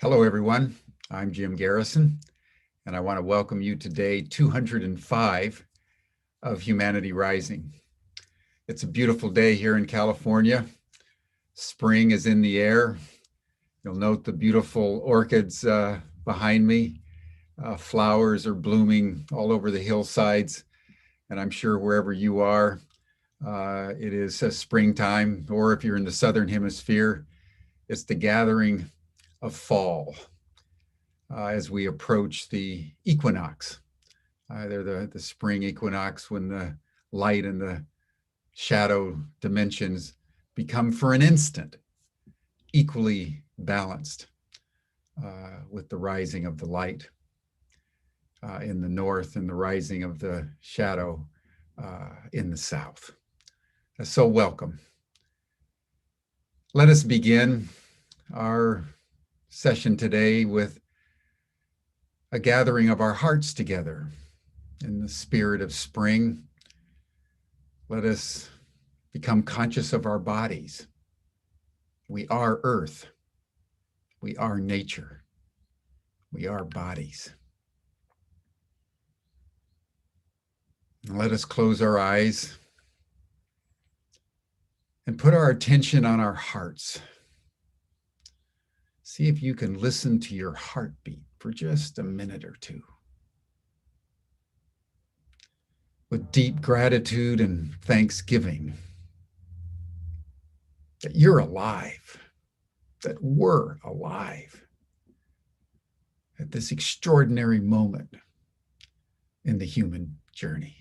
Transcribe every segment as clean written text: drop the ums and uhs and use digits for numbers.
Hello, everyone. I'm Jim Garrison, and I want to welcome you to day 205 of Humanity Rising. It's a beautiful day here in California. Spring is in the air. You'll note the beautiful orchids behind me. Flowers are blooming all over the hillsides, and I'm sure wherever you are, it is springtime, or if you're in the Southern Hemisphere, it's the gathering of fall. As we approach the equinox. They're the spring equinox when the light and the shadow dimensions become for an instant equally balanced with the rising of the light in the north and the rising of the shadow in the south. So welcome. Let us begin our session today with a gathering of our hearts together in the spirit of spring. Let us become conscious of our bodies. We are earth. We are nature. We are bodies. And let us close our eyes and put our attention on our hearts. See if you can listen to your heartbeat for just a minute or two. With deep gratitude and thanksgiving that you're alive, that we're alive at this extraordinary moment in the human journey.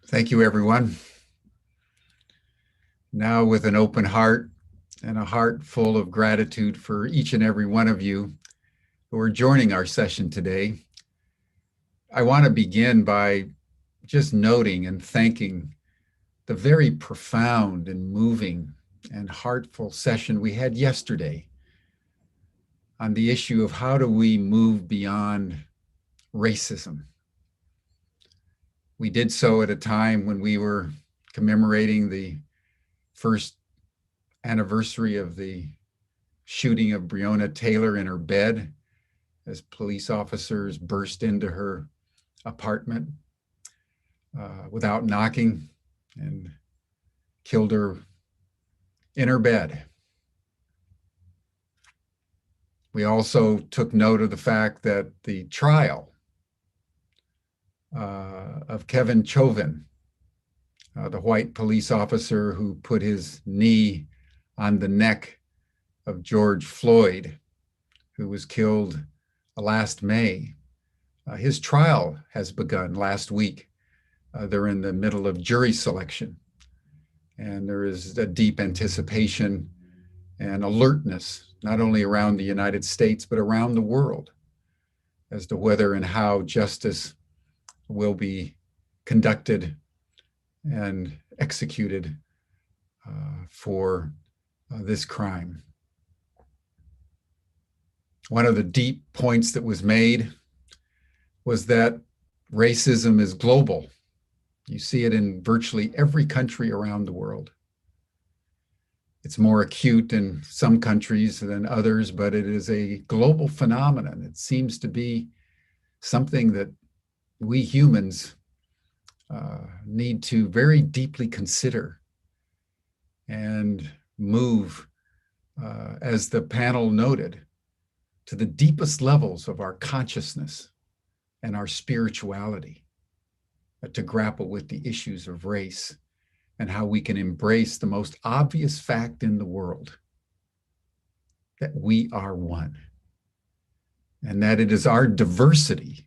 Thank you, everyone. Now, with an open heart and a heart full of gratitude for each and every one of you who are joining our session today, I want to begin by just noting and thanking the very profound and moving and heartful session we had yesterday on the issue of how do we move beyond racism. We did so at a time when we were commemorating the first anniversary of the shooting of Breonna Taylor in her bed as police officers burst into her apartment without knocking and killed her in her bed. We also took note of the fact that the trial of Kevin Chauvin, the white police officer who put his knee on the neck of George Floyd, who was killed last May. His trial has begun last week. They're in the middle of jury selection, and there is a deep anticipation and alertness, not only around the United States, but around the world, as to whether and how justice will be conducted and executed for this crime. One of the deep points that was made was that racism is global. You see it in virtually every country around the world. It's more acute in some countries than others, but it is a global phenomenon. It seems to be something that we humans need to very deeply consider and move, as the panel noted, to the deepest levels of our consciousness and our spirituality, to grapple with the issues of race and how we can embrace the most obvious fact in the world, that we are one, and that it is our diversity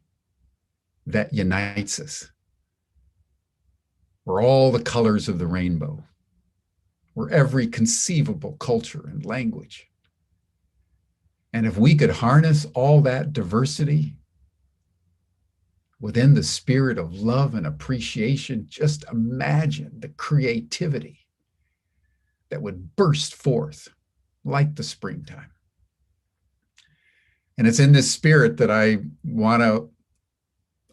that unites us. We're all the colors of the rainbow. We're every conceivable culture and language. And if we could harness all that diversity within the spirit of love and appreciation, just imagine the creativity that would burst forth like the springtime. And it's in this spirit that I want to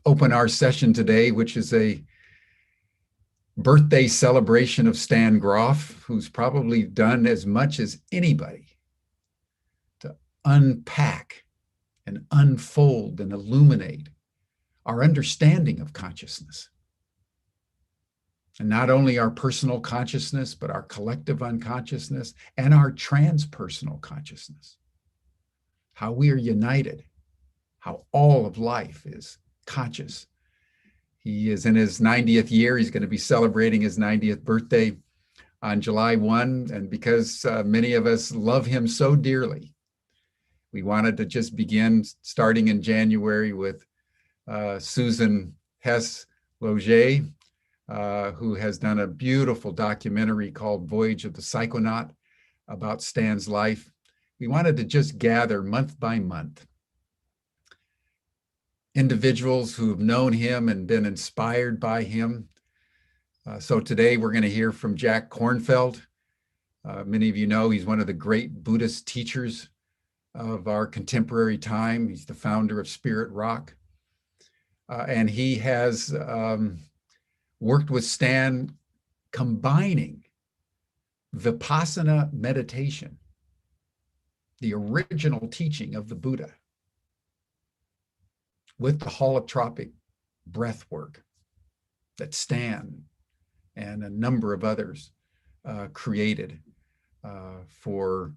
open our session today, which is a birthday celebration of Stan Grof, who's probably done as much as anybody to unpack and unfold and illuminate our understanding of consciousness. And not only our personal consciousness, but our collective unconsciousness and our transpersonal consciousness. How we are united, how all of life is conscious. He is in his 90th year. He's going to be celebrating his 90th birthday on July 1. And because many of us love him so dearly, we wanted to just begin starting in January with Susan Hess-Loge, who has done a beautiful documentary called Voyage of the Psychonaut about Stan's life. We wanted to just gather month by month individuals who have known him and been inspired by him. So today we're going to hear from Jack Kornfield. Many of you know he's one of the great Buddhist teachers of our contemporary time. He's the founder of Spirit Rock. And he has worked with Stan combining Vipassana meditation, the original teaching of the Buddha, with the holotropic breath work that Stan and a number of others created for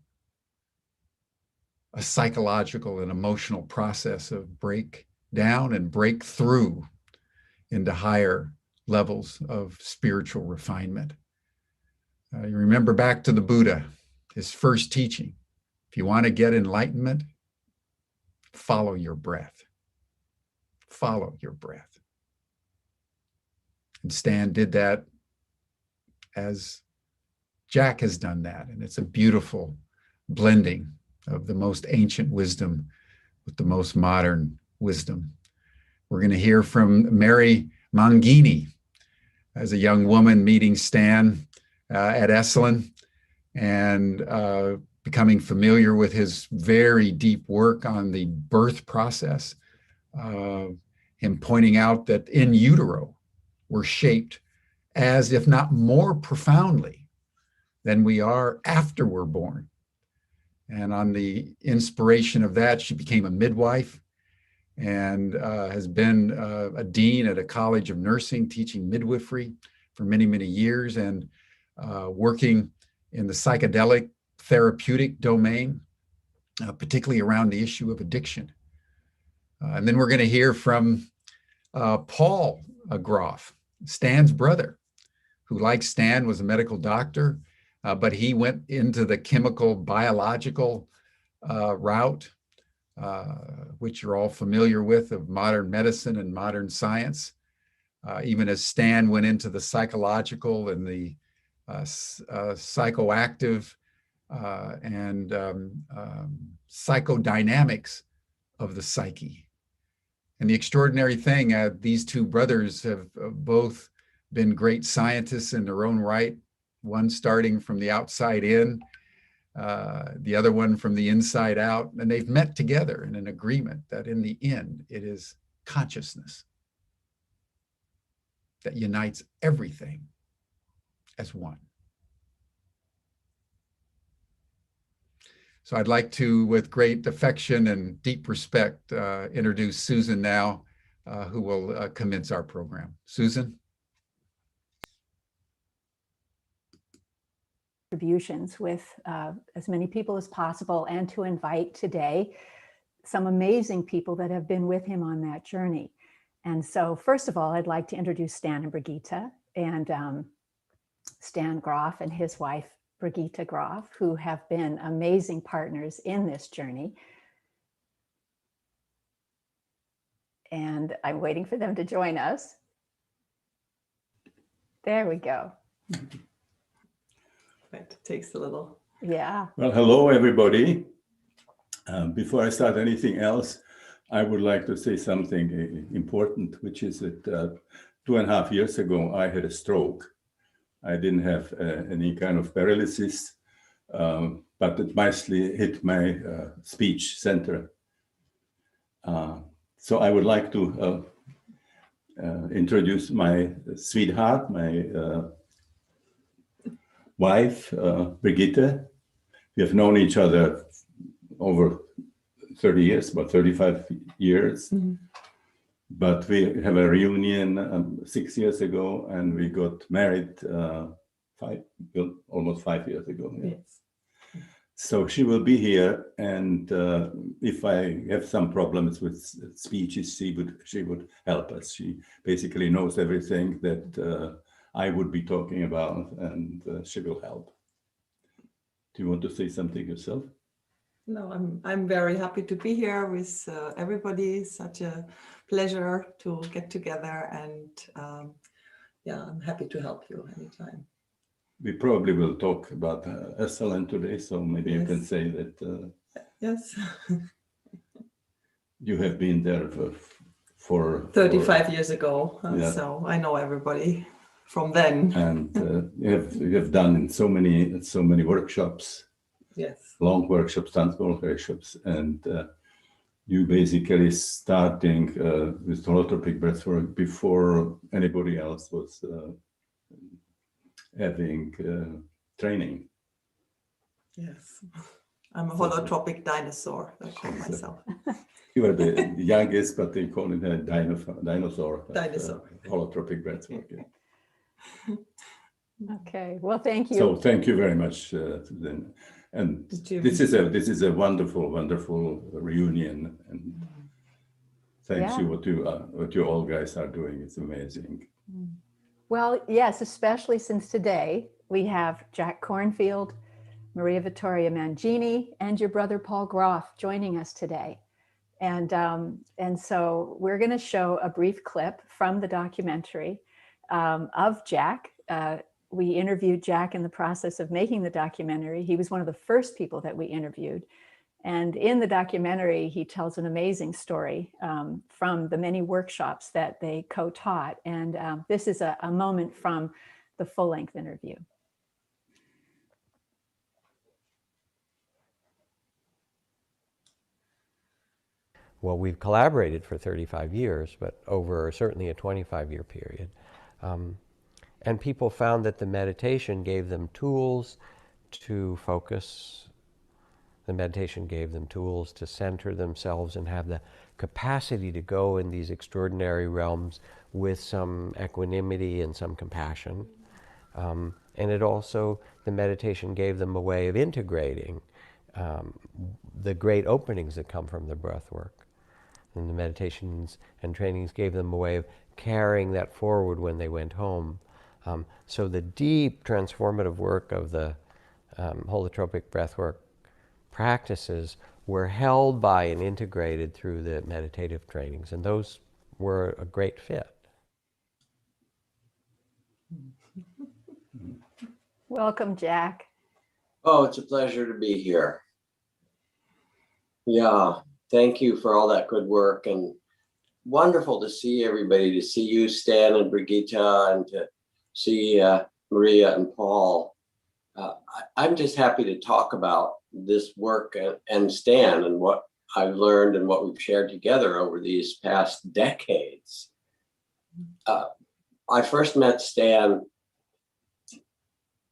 a psychological and emotional process of breakdown and breakthrough into higher levels of spiritual refinement. You remember back to the Buddha, his first teaching. If you want to get enlightenment, follow your breath. Follow your breath. And Stan did that as Jack has done that. And it's a beautiful blending of the most ancient wisdom with the most modern wisdom. We're going to hear from Mary Mangini as a young woman meeting Stan at Esalen and becoming familiar with his very deep work on the birth process. Him pointing out that in utero, we're shaped as if not more profoundly than we are after we're born. And on the inspiration of that, she became a midwife and has been a dean at a college of nursing, teaching midwifery for many, many years, and working in the psychedelic therapeutic domain, particularly around the issue of addiction. And then we're going to hear from Paul Grof, Stan's brother, who, like Stan, was a medical doctor, but he went into the chemical biological route, which you're all familiar with, of modern medicine and modern science, even as Stan went into the psychological and the psychoactive and psychodynamics of the psyche. And the extraordinary thing, these two brothers have both been great scientists in their own right, one starting from the outside in, the other one from the inside out, and they've met together in an agreement that in the end, it is consciousness that unites everything as one. So I'd like to, with great affection and deep respect, introduce Susan now, who will commence our program. Susan? Contributions with as many people as possible, and to invite today some amazing people that have been with him on that journey. And so first of all, I'd like to introduce Stan and Brigitte, and Stan Grof and his wife, Brigitte Grof, who have been amazing partners in this journey. And I'm waiting for them to join us. There we go. It takes a little. Yeah. Well, hello, everybody. Before I start anything else, I would like to say something important, which is that 2.5 years ago, I had a stroke. I didn't have any kind of paralysis, but it mostly hit my speech center. So I would like to introduce my sweetheart, my wife, Brigitte. We have known each other over 30 years, about 35 years. Mm-hmm. But we have a reunion 6 years ago, and we got married almost 5 years ago. Yeah. Yes. So she will be here, and if I have some problems with speeches, she would help us. She basically knows everything that I would be talking about, and she will help. Do you want to say something yourself? No, I'm very happy to be here with everybody. Such a pleasure to get together, and yeah, I'm happy to help you anytime. We probably will talk about Esalen today, so maybe yes. You can say that. Yes. You have been there for 35 years ago, yeah. So I know everybody from then. And you have done so many workshops. Yes. Long workshops, transport workshops, and you basically starting with holotropic breathwork before anybody else was having training. Yes, I'm a holotropic dinosaur, I call myself. You are the youngest, but they call it a dinosaur. Holotropic breathwork. Yeah. Okay, well, thank you. So thank you very much, Susan. And this is a wonderful reunion, and thanks you what you all guys are doing. It's amazing. Well, yes, especially since today we have Jack Kornfield, Maria Vittoria Mangini, and your brother Paul Grof joining us today. And so we're going to show a brief clip from the documentary of Jack. We interviewed Jack in the process of making the documentary. He was one of the first people that we interviewed. And in the documentary, he tells an amazing story from the many workshops that they co-taught. And this is a moment from the full-length interview. Well, we've collaborated for 35 years, but over certainly a 25-year period. And people found that the meditation gave them tools to focus. The meditation gave them tools to center themselves and have the capacity to go in these extraordinary realms with some equanimity and some compassion. And it also, the meditation gave them a way of integrating the great openings that come from the breath work. And the meditations and trainings gave them a way of carrying that forward when they went home. So the deep transformative work of the holotropic breathwork practices were held by and integrated through the meditative trainings, and those were a great fit. Welcome, Jack. Oh, it's a pleasure to be here. Yeah, thank you for all that good work, and wonderful to see everybody, to see you, Stan and Brigitte, and to see Maria and Paul. I'm just happy to talk about this work and Stan and what I've learned and what we've shared together over these past decades. I first met Stan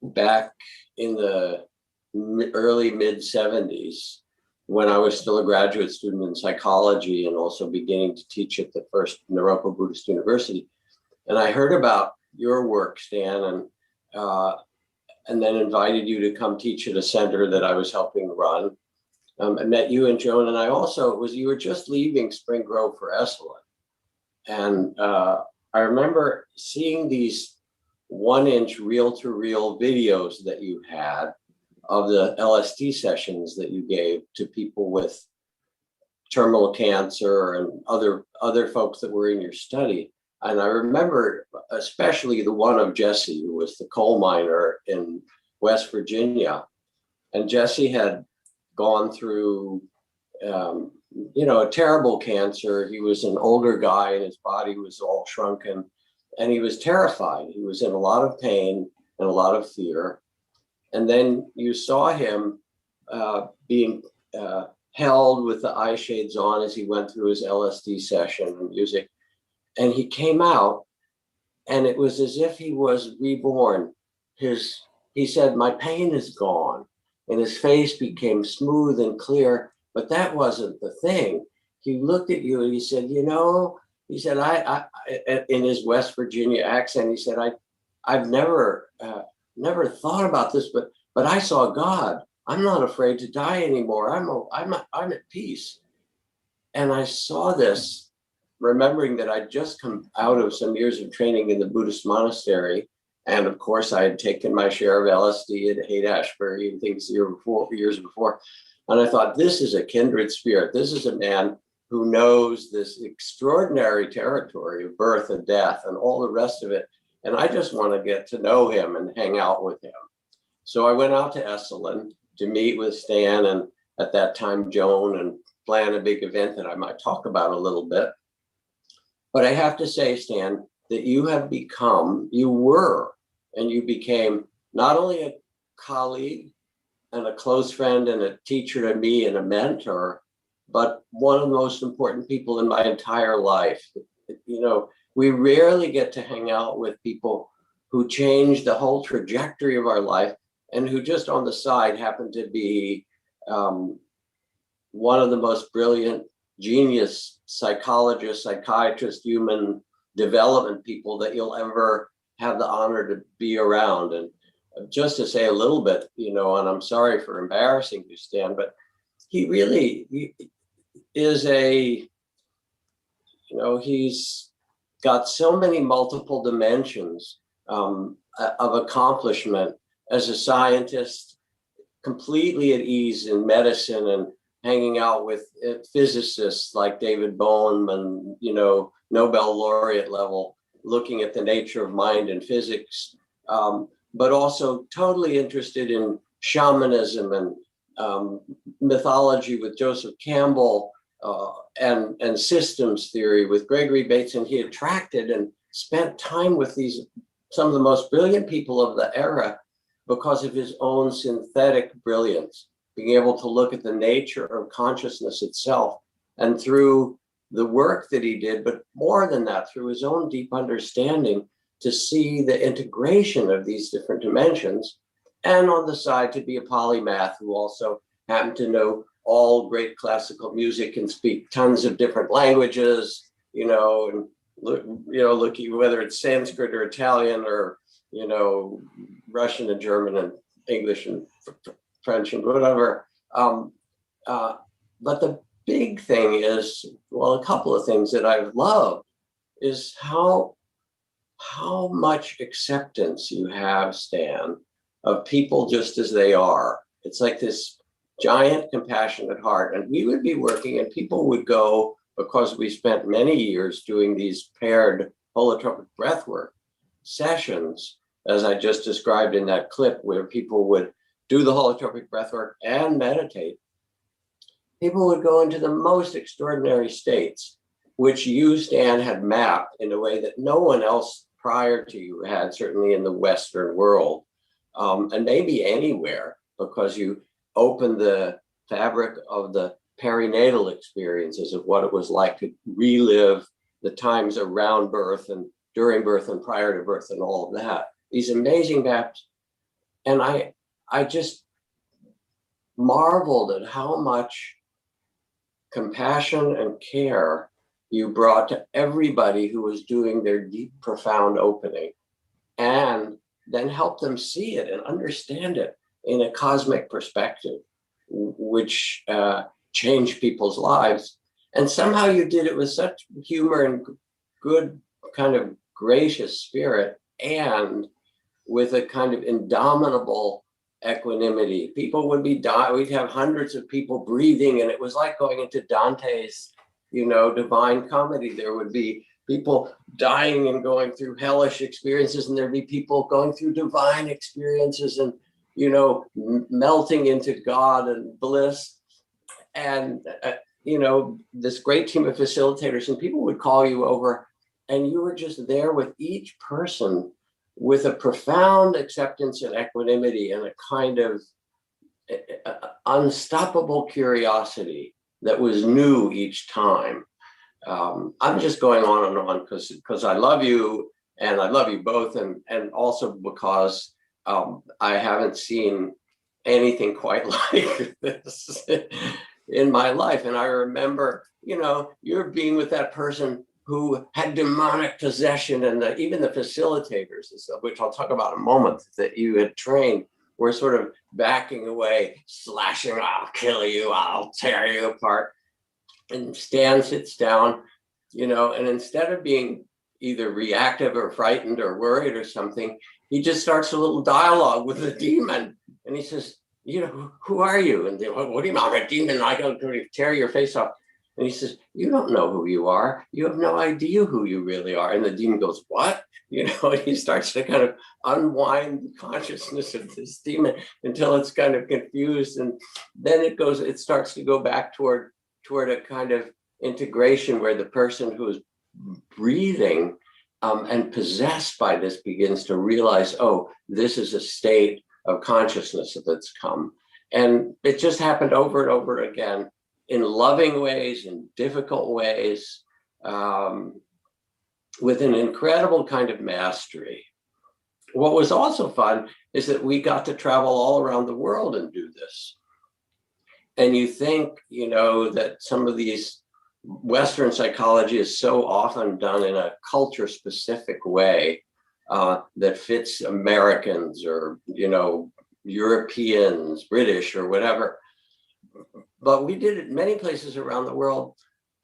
back in the early mid-70s when I was still a graduate student in psychology and also beginning to teach at the first Naropa Buddhist University. And I heard about your work, Stan, and then invited you to come teach at a center that I was helping run. I met you and Joan, and you were just leaving Spring Grove for Esalen. And I remember seeing these 1-inch reel-to-reel videos that you had of the LSD sessions that you gave to people with terminal cancer and other folks that were in your study. And I remember especially the one of Jesse, who was the coal miner in West Virginia. And Jesse had gone through, a terrible cancer. He was an older guy and his body was all shrunken and he was terrified. He was in a lot of pain and a lot of fear. And then you saw him being held with the eye shades on as he went through his LSD session and music. And he came out and it was as if he was reborn. He said, "My pain is gone." And his face became smooth and clear, but that wasn't the thing. He looked at you and he said, I in his West Virginia accent, he said, I've never thought about this, but I saw God. I'm not afraid to die anymore. I'm at peace. And I saw this, remembering that I'd just come out of some years of training in the Buddhist monastery. And of course, I had taken my share of LSD at Haight-Ashbury and things years before. And I thought, this is a kindred spirit. This is a man who knows this extraordinary territory of birth and death and all the rest of it. And I just want to get to know him and hang out with him. So I went out to Esalen to meet with Stan and at that time Joan and plan a big event that I might talk about a little bit. But I have to say, Stan, that you became not only a colleague and a close friend and a teacher to me and a mentor, but one of the most important people in my entire life. We rarely get to hang out with people who change the whole trajectory of our life and who just on the side happen to be one of the most brilliant genius psychologists, psychiatrists, human development people that you'll ever have the honor to be around. And just to say a little bit, and I'm sorry for embarrassing you, Stan, but he is he's got so many multiple dimensions of accomplishment as a scientist, completely at ease in medicine and hanging out with physicists like David Bohm and, Nobel laureate level, looking at the nature of mind and physics, but also totally interested in shamanism and mythology with Joseph Campbell and systems theory with Gregory Bateson. He attracted and spent time with some of the most brilliant people of the era because of his own synthetic brilliance, being able to look at the nature of consciousness itself and through the work that he did, but more than that, through his own deep understanding to see the integration of these different dimensions, and on the side to be a polymath who also happened to know all great classical music and speak tons of different languages, and looking whether it's Sanskrit or Italian or, Russian and German and English and French and whatever. But the big thing is, a couple of things that I've loved is how much acceptance you have, Stan, of people just as they are. It's like this giant compassionate heart. And we would be working and people would go, because we spent many years doing these paired holotropic breathwork sessions, as I just described in that clip, where people would do the holotropic breathwork and meditate. People would go into the most extraordinary states, which you, Stan, had mapped in a way that no one else prior to you had, certainly in the Western world. and maybe anywhere, because you open the fabric of the perinatal experiences of what it was like to relive the times around birth and during birth and prior to birth and all of that. These amazing maps. And I just marveled at how much compassion and care you brought to everybody who was doing their deep, profound opening, and then help them see it and understand it in a cosmic perspective, which changed people's lives. And somehow you did it with such humor and good, kind of gracious spirit, and with a kind of indomitable equanimity. People would be dying. We'd have hundreds of people breathing, and it was like going into Dante's, Divine Comedy. There would be people dying and going through hellish experiences, and there'd be people going through divine experiences and, melting into God and bliss. And, this great team of facilitators, and people would call you over, and you were just there with each person with a profound acceptance and equanimity and a kind of unstoppable curiosity that was new each time. I'm just going on and on because I love you, and I love you both, and also because I haven't seen anything quite like this in my life. And I remember, you're being with that person who had demonic possession, and even the facilitators, which I'll talk about in a moment, that you had trained, were sort of backing away, slashing, I'll kill you, I'll tear you apart. And Stan sits down, and instead of being either reactive or frightened or worried or something, he just starts a little dialogue with the demon. And he says, who are you? And they, what do you mean, I'm a demon? I go to tear your face off. And he says, you don't know who you are. You have no idea who you really are. And the demon goes, what? And he starts to kind of unwind the consciousness of this demon until it's kind of confused. And then it starts to go back toward a kind of integration where the person who is breathing and possessed by this begins to realize, oh, this is a state of consciousness that's come. And it just happened over and over again, in loving ways, in difficult ways, with an incredible kind of mastery. What was also fun is that we got to travel all around the world and do this. And you think, that some of these Western psychology is so often done in a culture-specific way that fits Americans or, Europeans, British or whatever. But we did it many places around the world,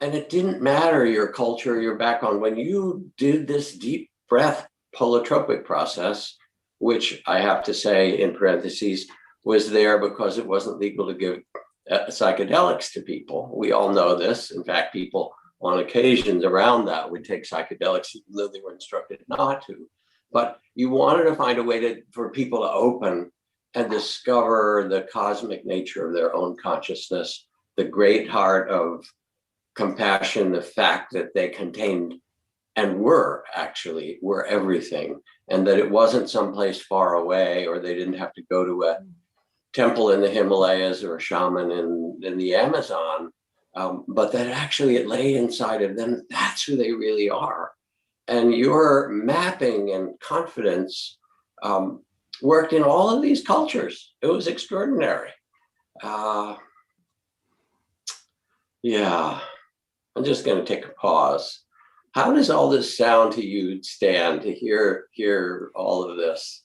and it didn't matter your culture, your background. When you did this deep breath holotropic process, which I have to say in parentheses was there because it wasn't legal to give psychedelics to people. We all know this. In fact, people on occasions around that would take psychedelics even though they were instructed not to. But you wanted to find a way for people to open and discover the cosmic nature of their own consciousness, the great heart of compassion, the fact that they contained and were everything, and that it wasn't someplace far away, or they didn't have to go to a temple in the Himalayas or a shaman in the Amazon, but that actually it lay inside of them. That's who they really are. And your mapping and confidence worked in all of these cultures. It was extraordinary. Yeah, I'm just going to take a pause. How does all this sound to you, Stan, to hear all of this?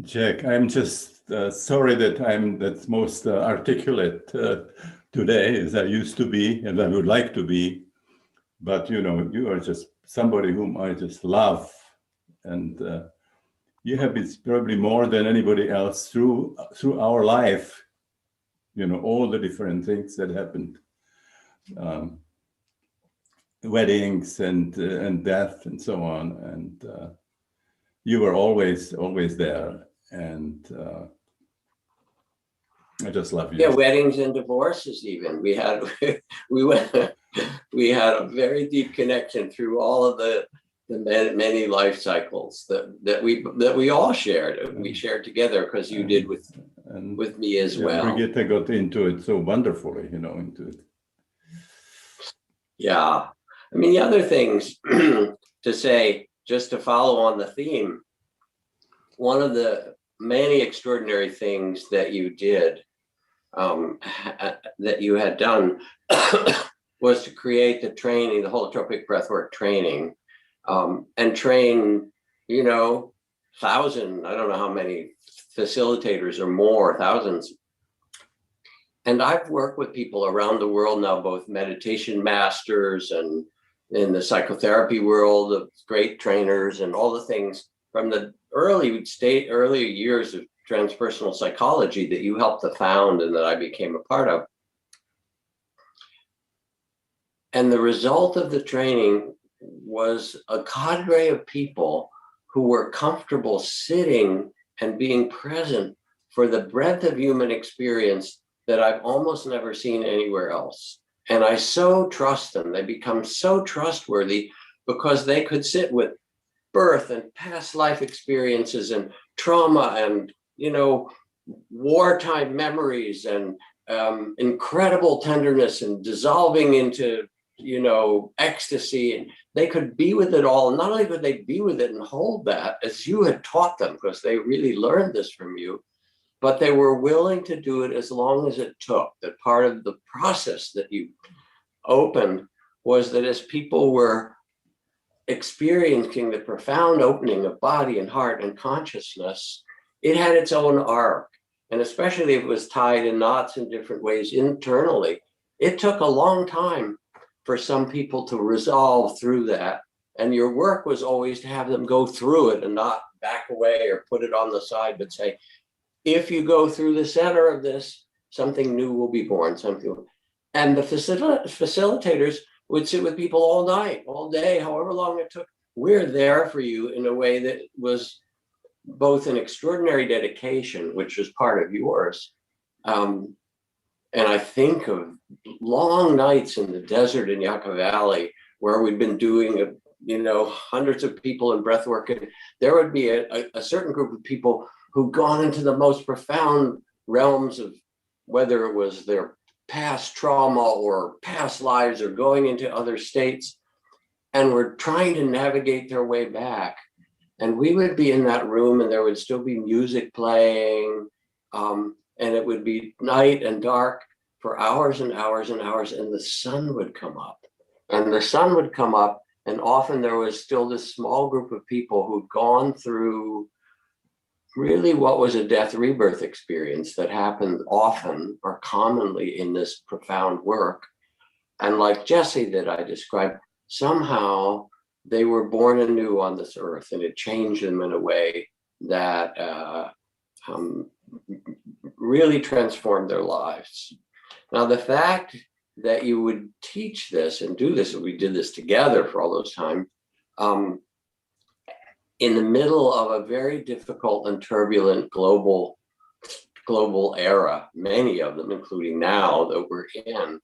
Jack, I'm just sorry that I'm that's most articulate today as I used to be, and I would like to be. But you are just somebody whom I just love, and you have been probably more than anybody else through our life. All the different things that happened, weddings and death and so on, and you were always there, and I just love you. Yeah, weddings and divorces even. We had a very deep connection through all of the the many life cycles that we all shared. We shared together because you did with me as well. Brigitte got into it so wonderfully, into it. Yeah. I mean, the other things to say, just to follow on the theme, one of the many extraordinary things that you did, that you had done, was to create the training, the holotropic breathwork training, and train, 1,000, I don't know how many facilitators or more, thousands. And I've worked with people around the world now, both meditation masters and in the psychotherapy world of great trainers and all the things from the early years of transpersonal psychology that you helped to found and that I became a part of. And the result of the training was a cadre of people who were comfortable sitting and being present for the breadth of human experience that I've almost never seen anywhere else. And I so trust them. They become so trustworthy because they could sit with birth and past life experiences and trauma and, wartime memories and incredible tenderness and dissolving into, ecstasy. And they could be with it all. Not only could they be with it and hold that as you had taught them, because they really learned this from you, but they were willing to do it as long as it took. That part of the process that you opened was that as people were experiencing the profound opening of body and heart and consciousness, it had its own arc. And especially if it was tied in knots in different ways internally, it took a long time for some people to resolve through that. And your work was always to have them go through it and not back away or put it on the side, but say, if you go through the center of this, something new will be born. And the facilitators would sit with people all night, all day, however long it took. We're there for you in a way that was both an extraordinary dedication, which was part of yours. And I think of long nights in the desert in Yucca Valley where we'd been doing, hundreds of people in breathwork. And there would be a certain group of people who'd gone into the most profound realms of whether it was their past trauma or past lives or going into other states, and were trying to navigate their way back. And we would be in that room and there would still be music playing, and it would be night and dark for hours and hours and hours, and the sun would come up. And the sun would come up, and often there was still this small group of people who'd gone through really what was a death rebirth experience that happened often or commonly in this profound work. And like Jesse that I described, somehow they were born anew on this earth, and it changed them in a way that really transformed their lives. Now, the fact that you would teach this and do this, and we did this together for all those time, in the middle of a very difficult and turbulent global era, many of them, including now that we're in,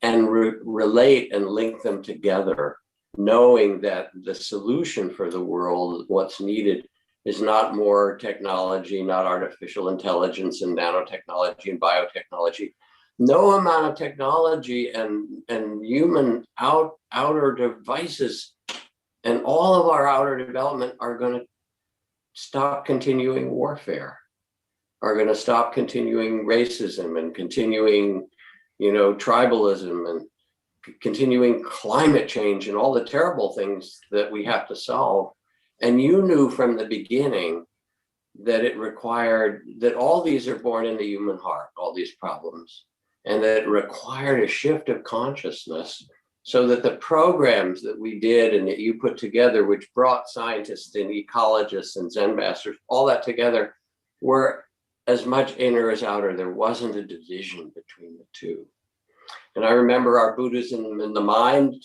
and relate and link them together, knowing that the solution for the world, what's needed, is not more technology, not artificial intelligence and nanotechnology and biotechnology. No amount of technology and human outer devices and all of our outer development are going to stop continuing warfare, are going to stop continuing racism and continuing, tribalism and continuing climate change and all the terrible things that we have to solve. And you knew from the beginning that it required, that all these are born in the human heart, all these problems, and that it required a shift of consciousness so that the programs that we did and that you put together, which brought scientists and ecologists and Zen masters, all that together, were as much inner as outer. There wasn't a division between the two. And I remember our Buddhism in the Mind,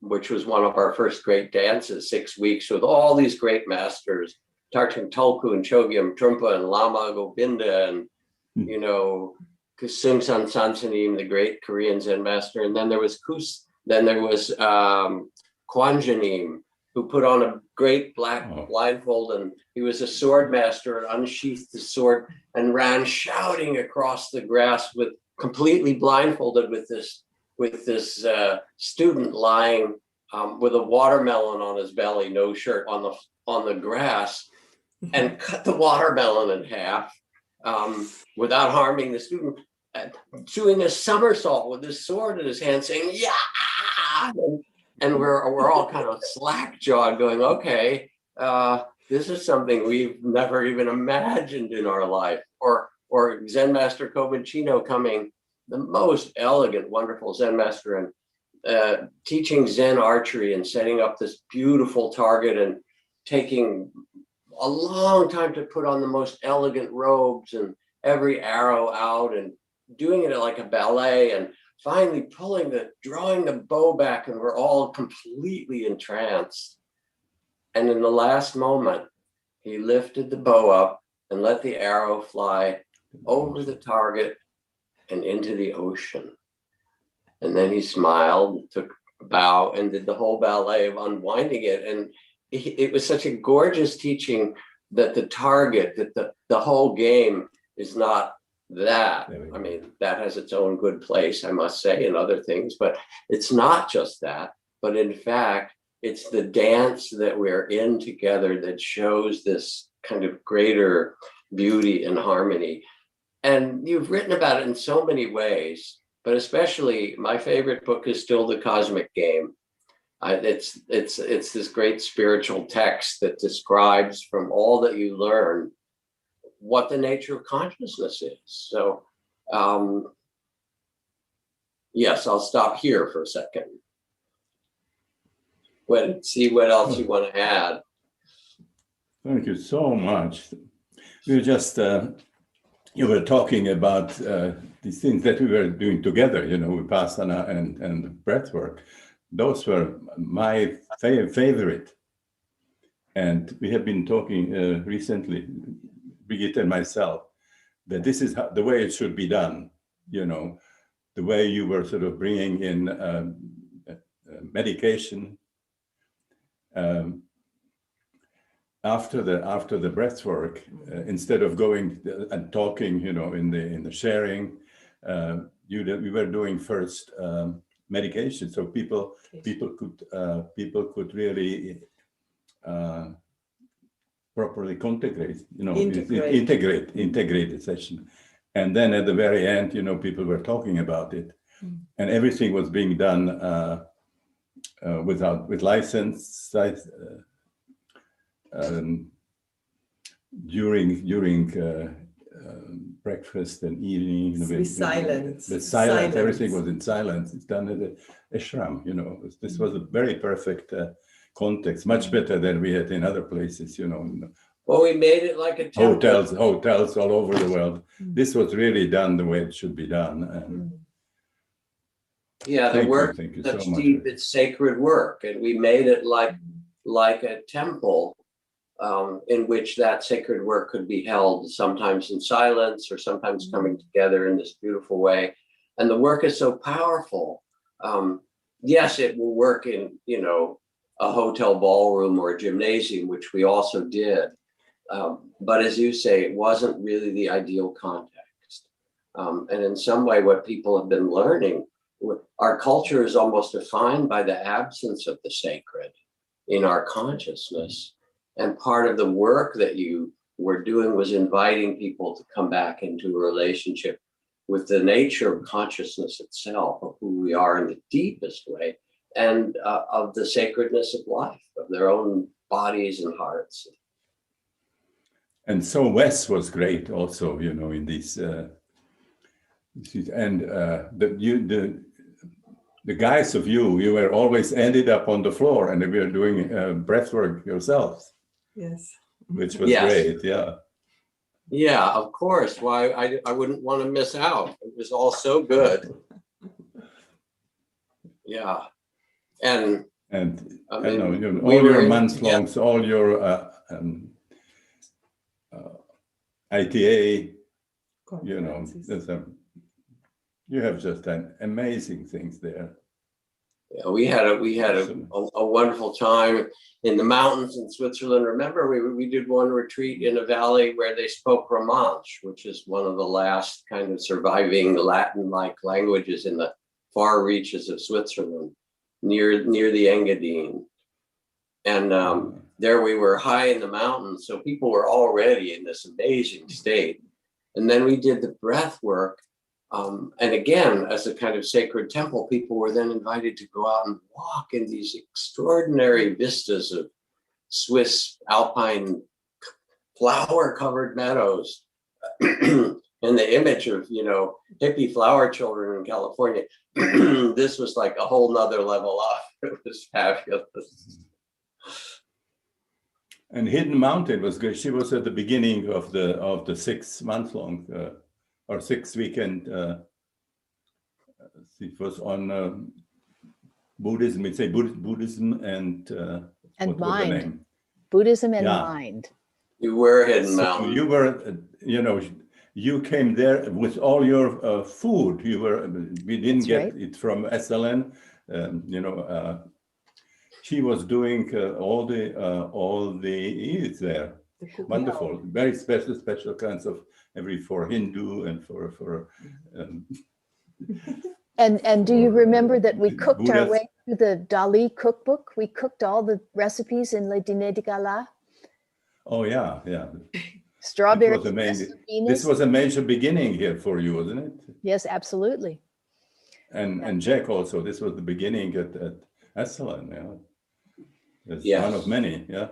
which was one of our first great dances, 6 weeks with all these great masters, Tartung Tulku and Chogyam Trungpa and Lama Govinda and, Seung San Sansanim, the great Korean Zen master. And then there was Kwanjanim, who put on a great black Oh. blindfold, and he was a sword master and unsheathed his sword and ran shouting across the grass with completely blindfolded with this student lying with a watermelon on his belly, no shirt, on the grass, and cut the watermelon in half without harming the student, doing a somersault with his sword in his hand, saying "Yeah!" And we're all kind of slack-jawed, going, "Okay, this is something we've never even imagined in our life." Or Zen Master Kobuchino coming, the most elegant, wonderful Zen master, and teaching Zen archery and setting up this beautiful target and taking a long time to put on the most elegant robes and every arrow out and doing it like a ballet, and finally drawing the bow back, and we're all completely entranced. And in the last moment, he lifted the bow up and let the arrow fly over the target and into the ocean. And then he smiled, took a bow, and did the whole ballet of unwinding it. And it was such a gorgeous teaching that the target, that the whole game is not that. I mean, that has its own good place, I must say, and other things, but it's not just that. But in fact, it's the dance that we're in together that shows this kind of greater beauty and harmony. And you've written about it in so many ways, but especially my favorite book is still The Cosmic Game. It's this great spiritual text that describes from all that you learn what the nature of consciousness is. So, yes, I'll stop here for a second. See what else you want to add. Thank you so much. We were just, you were talking about these things that we were doing together, Vipassana and breath work. Those were my favorite. And we have been talking recently, Brigitte and myself, that this is the way it should be done. The way you were sort of bringing in medication after the breath work, instead of going and talking, in the sharing, we were doing first medication, so people could really properly integrate the session, and then at the very end, people were talking about it, and everything was being done with license. During breakfast and evening, with silence. With silence, everything was in silence. It's done at a ashram. This was a very perfect context, much better than we had in other places. Well, we made it like a temple. Hotels all over the world. This was really done the way it should be done. And yeah, the work is such deep, it's sacred work, and we made it like a temple. In which that sacred work could be held, sometimes in silence or sometimes coming together in this beautiful way. And the work is so powerful. Yes, it will work in, a hotel ballroom or a gymnasium, which we also did. But as you say, it wasn't really the ideal context. And in some way, what people have been learning, our culture is almost defined by the absence of the sacred in our consciousness. And part of the work that you were doing was inviting people to come back into a relationship with the nature of consciousness itself, of who we are in the deepest way, and of the sacredness of life, of their own bodies and hearts. And so Wes was great also, in this. And the guys of you were always ended up on the floor, and we were doing breath work yourselves. Yes. Which was great, yeah. Yeah, of course. Why I wouldn't want to miss out. It was all so good. Yeah. And I know, all your months-longs, all your ITA, you have just done amazing things there. Yeah, we had a wonderful time in the mountains in Switzerland. Remember, we did one retreat in a valley where they spoke Romansh, which is one of the last kind of surviving Latin-like languages in the far reaches of Switzerland, near the Engadine. And there we were high in the mountains, so people were already in this amazing state. And then we did the breath work. And again, as a kind of sacred temple, people were then invited to go out and walk in these extraordinary vistas of Swiss alpine flower-covered meadows. And the image of, hippie flower children in California, this was like a whole nother level up. It was fabulous. And Hidden Mountain was good. She was at the beginning of the 6 month long or 6 weekend. It was on Buddhism. We'd say Buddhism and what was the mind. name? Buddhism and Yeah. mind. You were Hidden So Mountain. you were, you came there with all your food. We didn't That's get right. it from SLN. She was doing all the eats there. The cooking. Wonderful, very special kinds of for Hindu and for And do you Or, remember that we cooked our Buddhas. way through the Dali cookbook? We cooked all the recipes in Le Dîner de Gala. oh yeah. Strawberry. It was amazing. This was a major beginning here for you, wasn't it? Yes, absolutely. And Jack also. This was the beginning at SLN. Yeah, it's Yes. one of many. Yeah.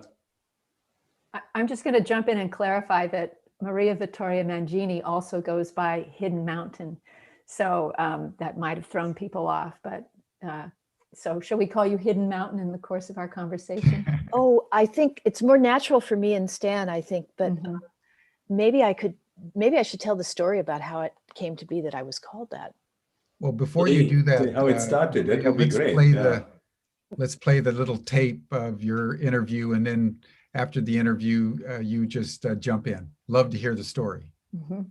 I'm just going to jump in and clarify that Maria Vittoria Mangini also goes by Hidden Mountain. So that might have thrown people off, but so shall we call you Hidden Mountain in the course of our conversation? Oh, I think it's more natural for me and Stan, I think, but Mhm. maybe I should tell the story about how it came to be that I was called that. Well, before you do that, How it started, that would be let's great. play Yeah. let's play the little tape of your interview, and then after the interview, you just jump in. Love to hear the story. Mhm.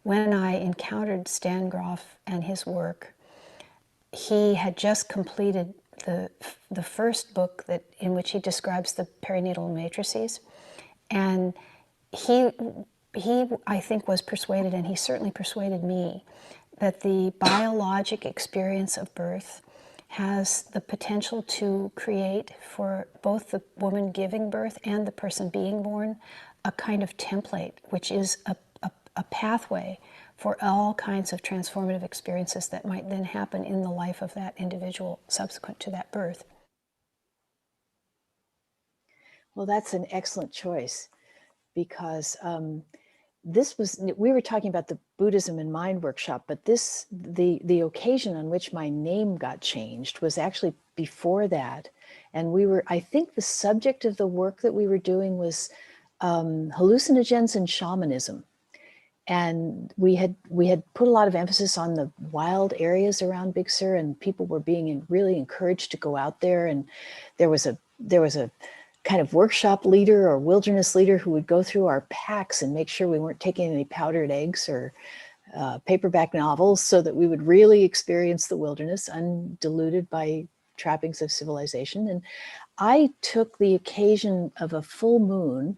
When I encountered Stan Grof and his work, he had just completed the first book in which he describes the perinatal matrices, and he I think was persuaded, and he certainly persuaded me, that the biologic experience of birth has the potential to create for both the woman giving birth and the person being born a kind of template, which is a pathway for all kinds of transformative experiences that might then happen in the life of that individual subsequent to that birth. Well, that's an excellent choice because we were talking about the Buddhism and Mind workshop, but the occasion on which my name got changed was actually before that. And I think the subject of the work that we were doing was hallucinogens and shamanism. And we had put a lot of emphasis on the wild areas around Big Sur, and people were being really encouraged to go out there. And there was a kind of workshop leader or wilderness leader who would go through our packs and make sure we weren't taking any powdered eggs or paperback novels, so that we would really experience the wilderness undiluted by trappings of civilization. And I took the occasion of a full moon,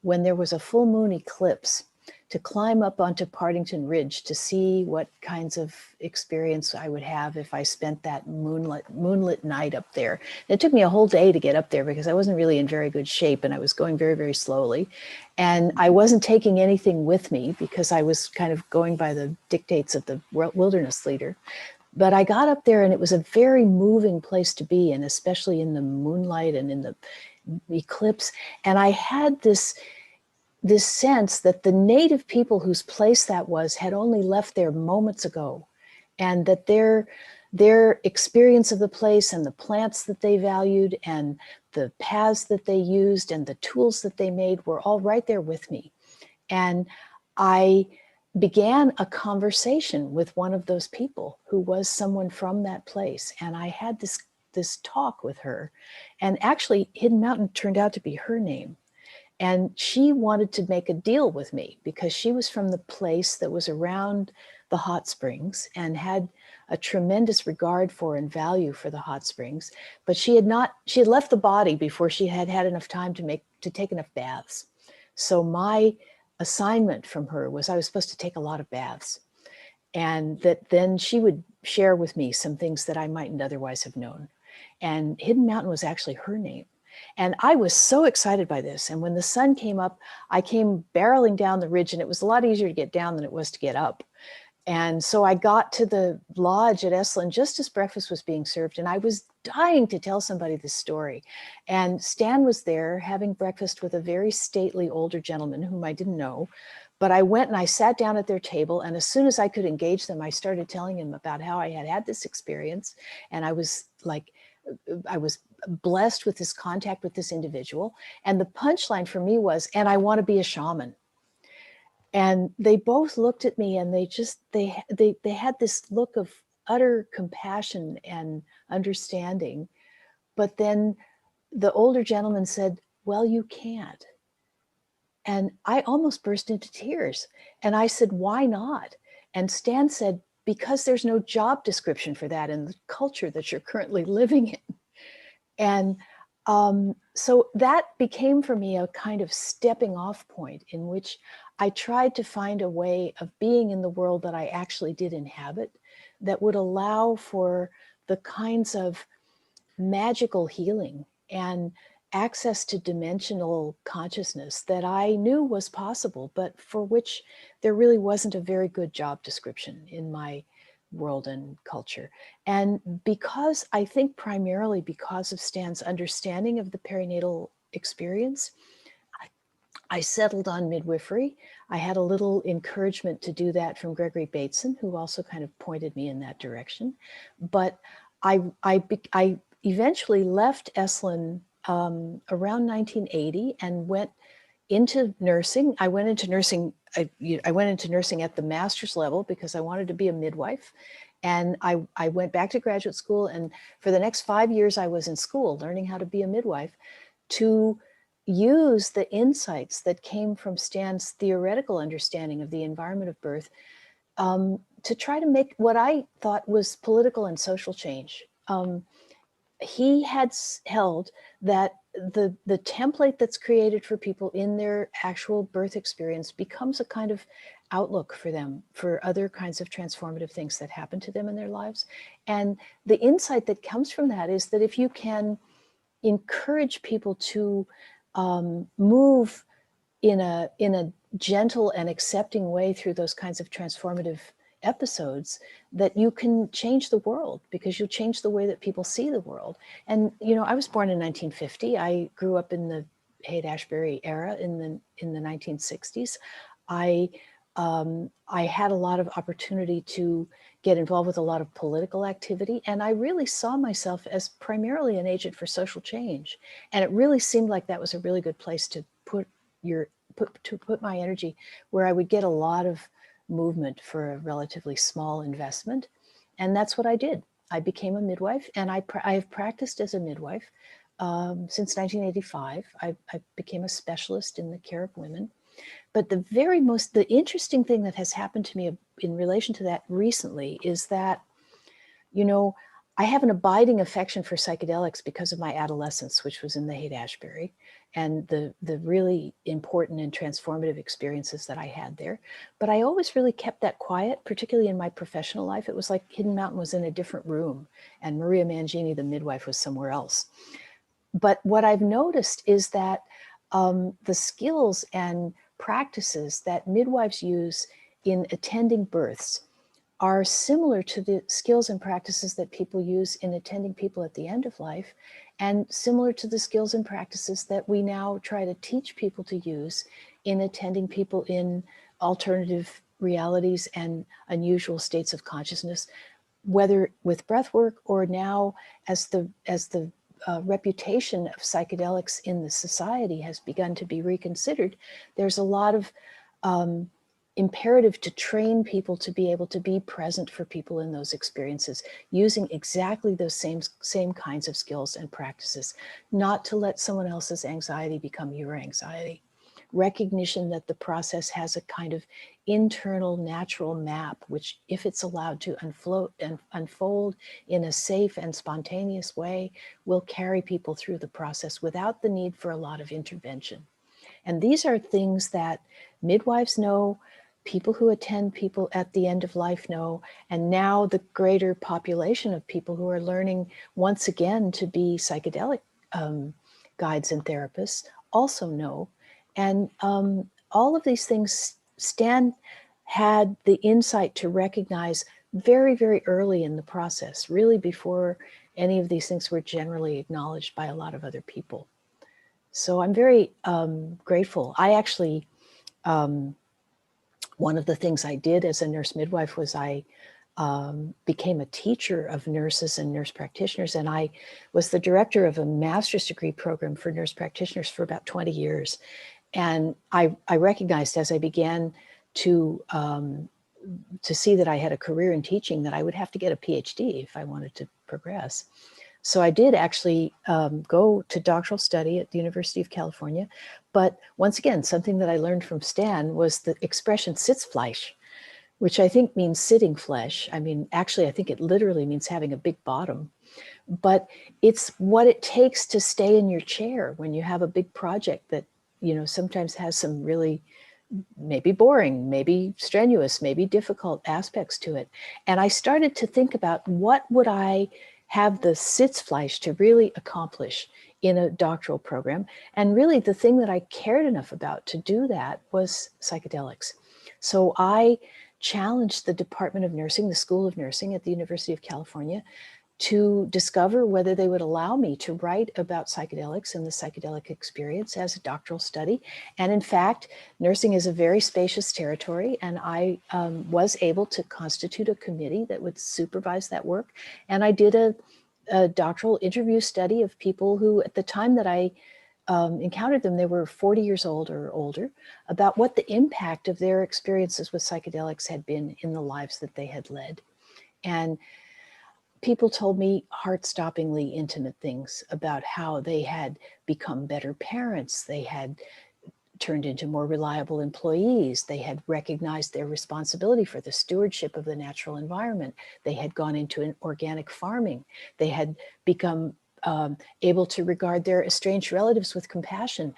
when there was a full moon eclipse, to climb up onto Partington Ridge to see what kinds of experience I would have if I spent that moonlit night up there. And it took me a whole day to get up there because I wasn't really in very good shape, and I was going very, very slowly. And I wasn't taking anything with me because I was kind of going by the dictates of the wilderness leader. But I got up there, and it was a very moving place to be in, especially in the moonlight and in the eclipse. And I had this sense that the native people whose place that was had only left there moments ago, and that their experience of the place and the plants that they valued and the paths that they used and the tools that they made were all right there with me. And I began a conversation with one of those people who was someone from that place. And I had this talk with her, and actually Hidden Mountain turned out to be her name. And she wanted to make a deal with me because she was from the place that was around the hot springs and had a tremendous regard for and value for the hot springs. But she had left the body before she had had enough time to take enough baths. So my assignment from her was I was supposed to take a lot of baths, and that then she would share with me some things that I mightn't otherwise have known. And Hidden Mountain was actually her name. And I was so excited by this. And when the sun came up, I came barreling down the ridge, and it was a lot easier to get down than it was to get up. And so I got to the lodge at Esalen just as breakfast was being served, and I was dying to tell somebody this story. And Stan was there having breakfast with a very stately older gentleman whom I didn't know. But I went and I sat down at their table, and as soon as I could engage them, I started telling him about how I had had this experience. And I was blessed with this contact with this individual. And the punchline for me was, and I want to be a shaman. And they both looked at me, and they had this look of utter compassion and understanding. But then the older gentleman said, well, you can't. And I almost burst into tears. And I said, why not? And Stan said, because there's no job description for that in the culture that you're currently living in. And so that became for me a kind of stepping off point in which I tried to find a way of being in the world that I actually did inhabit that would allow for the kinds of magical healing and access to dimensional consciousness that I knew was possible, but for which there really wasn't a very good job description in my world and culture. And because I think primarily because of Stan's understanding of the perinatal experience, I settled on midwifery. I had a little encouragement to do that from Gregory Bateson, who also kind of pointed me in that direction. But I eventually left Esalen around 1980 and went into nursing. I went into nursing at the master's level because I wanted to be a midwife. And I went back to graduate school, and for the next 5 years I was in school learning how to be a midwife to use the insights that came from Stan's theoretical understanding of the environment of birth to try to make what I thought was political and social change. He had held that the template that's created for people in their actual birth experience becomes a kind of outlook for them for other kinds of transformative things that happen to them in their lives. And the insight that comes from that is that if you can encourage people to move in a gentle and accepting way through those kinds of transformative episodes, that you can change the world because you'll change the way that people see the world. And, you know, I was born in 1950. I grew up in the Haight-Ashbury era in the 1960s. I had a lot of opportunity to get involved with a lot of political activity, and I really saw myself as primarily an agent for social change. And it really seemed like that was a really good place to put my energy, where I would get a lot of movement for a relatively small investment. And that's what I did. I became a midwife, and I have practiced as a midwife since 1985. I became a specialist in the care of women. But the interesting thing that has happened to me in relation to that recently is that, you know, I have an abiding affection for psychedelics because of my adolescence, which was in the Haight-Ashbury, and the really important and transformative experiences that I had there. But I always really kept that quiet, particularly in my professional life. It was like Hidden Mountain was in a different room and Maria Mangini, the midwife, was somewhere else. But what I've noticed is that the skills and practices that midwives use in attending births are similar to the skills and practices that people use in attending people at the end of life, and similar to the skills and practices that we now try to teach people to use in attending people in alternative realities and unusual states of consciousness, whether with breath work or now as the reputation of psychedelics in the society has begun to be reconsidered. There's a lot of imperative to train people to be able to be present for people in those experiences, using exactly those same kinds of skills and practices, not to let someone else's anxiety become your anxiety. recognition that the process has a kind of internal natural map, which if it's allowed to unfold in a safe and spontaneous way, will carry people through the process without the need for a lot of intervention. And these are things that midwives know, people who attend people at the end of life know, and now the greater population of people who are learning once again to be psychedelic guides and therapists also know. And all of these things Stan had the insight to recognize very, very early in the process, really before any of these things were generally acknowledged by a lot of other people. So I'm very grateful. I actually, one of the things I did as a nurse midwife was I became a teacher of nurses and nurse practitioners, and I was the director of a master's degree program for nurse practitioners for about 20 years. And I recognized as I began to see that I had a career in teaching that I would have to get a PhD if I wanted to progress. So I did actually go to doctoral study at the University of California. But once again, something that I learned from Stan was the expression Sitzfleisch, which I think means sitting flesh. I mean, actually, I think it literally means having a big bottom. But it's what it takes to stay in your chair when you have a big project that, you know, sometimes has some really maybe boring, maybe strenuous, maybe difficult aspects to it. And I started to think about what would I have the Sitzfleisch to really accomplish in a doctoral program. And really the thing that I cared enough about to do that was psychedelics. So I challenged the Department of Nursing, the School of Nursing at the University of California, to discover whether they would allow me to write about psychedelics and the psychedelic experience as a doctoral study. And in fact, nursing is a very spacious territory, and I was able to constitute a committee that would supervise that work. And I did a doctoral interview study of people who, at the time that I encountered them, they were 40 years old or older, about what the impact of their experiences with psychedelics had been in the lives that they had led. And people told me heart-stoppingly intimate things about how they had become better parents, they had turned into more reliable employees, they had recognized their responsibility for the stewardship of the natural environment, they had gone into an organic farming, they had become able to regard their estranged relatives with compassion.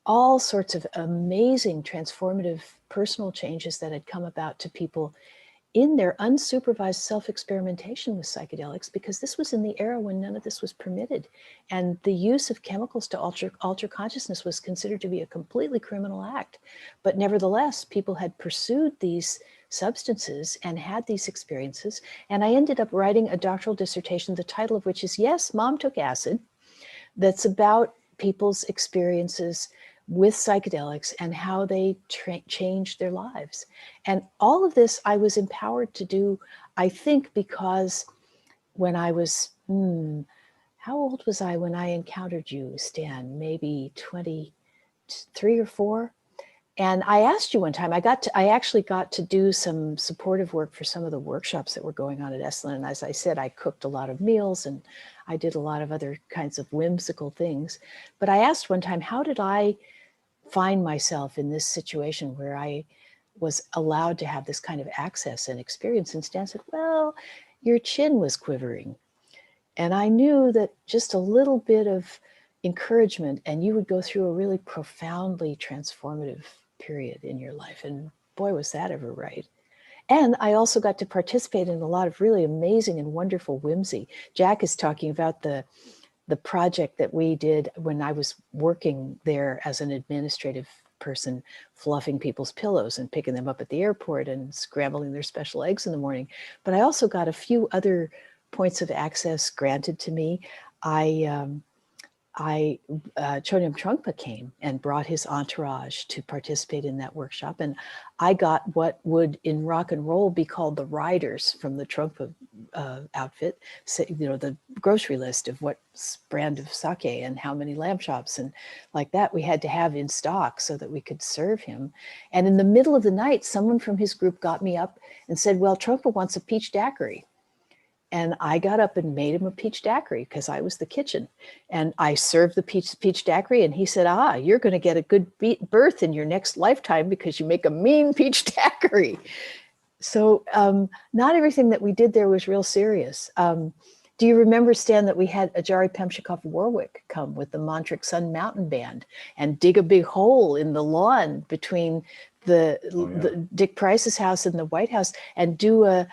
All sorts of amazing transformative personal changes that had come about to people in their unsupervised self-experimentation with psychedelics, because this was in the era when none of this was permitted. And the use of chemicals to alter consciousness was considered to be a completely criminal act. But nevertheless, people had pursued these substances and had these experiences. And I ended up writing a doctoral dissertation, the title of which is, Yes, Mom Took Acid, that's about people's experiences with psychedelics and how they changed their lives. And all of this I was empowered to do, I think, because when I was, how old was I when I encountered you, Stan? Maybe 23 or 4. And I asked you one time, I actually got to do some supportive work for some of the workshops that were going on at Esalen. And as I said, I cooked a lot of meals and I did a lot of other kinds of whimsical things. But I asked one time, how did I find myself in this situation where I was allowed to have this kind of access and experience? And Stan said, well, your chin was quivering. And I knew that just a little bit of encouragement and you would go through a really profoundly transformative period in your life. And boy, was that ever right. And I also got to participate in a lot of really amazing and wonderful whimsy. Jack is talking about the project that we did when I was working there as an administrative person, fluffing people's pillows and picking them up at the airport and scrambling their special eggs in the morning. But I also got a few other points of access granted to me. Chögyam Trungpa came and brought his entourage to participate in that workshop. And I got what would in rock and roll be called the riders from the Trungpa outfit, so, you know, the grocery list of what brand of sake and how many lamb chops and like that we had to have in stock so that we could serve him. And in the middle of the night, someone from his group got me up and said, well, Trungpa wants a peach daiquiri. And I got up and made him a peach daiquiri because I was the kitchen. And I served the peach daiquiri, and he said, you're going to get a good berth in your next lifetime because you make a mean peach daiquiri. So not everything that we did there was real serious. Do you remember, Stan, that we had Ajari Pemshikov Warwick come with the Montreux Sun Mountain Band and dig a big hole in the lawn between the Dick Price's house and the White House and do a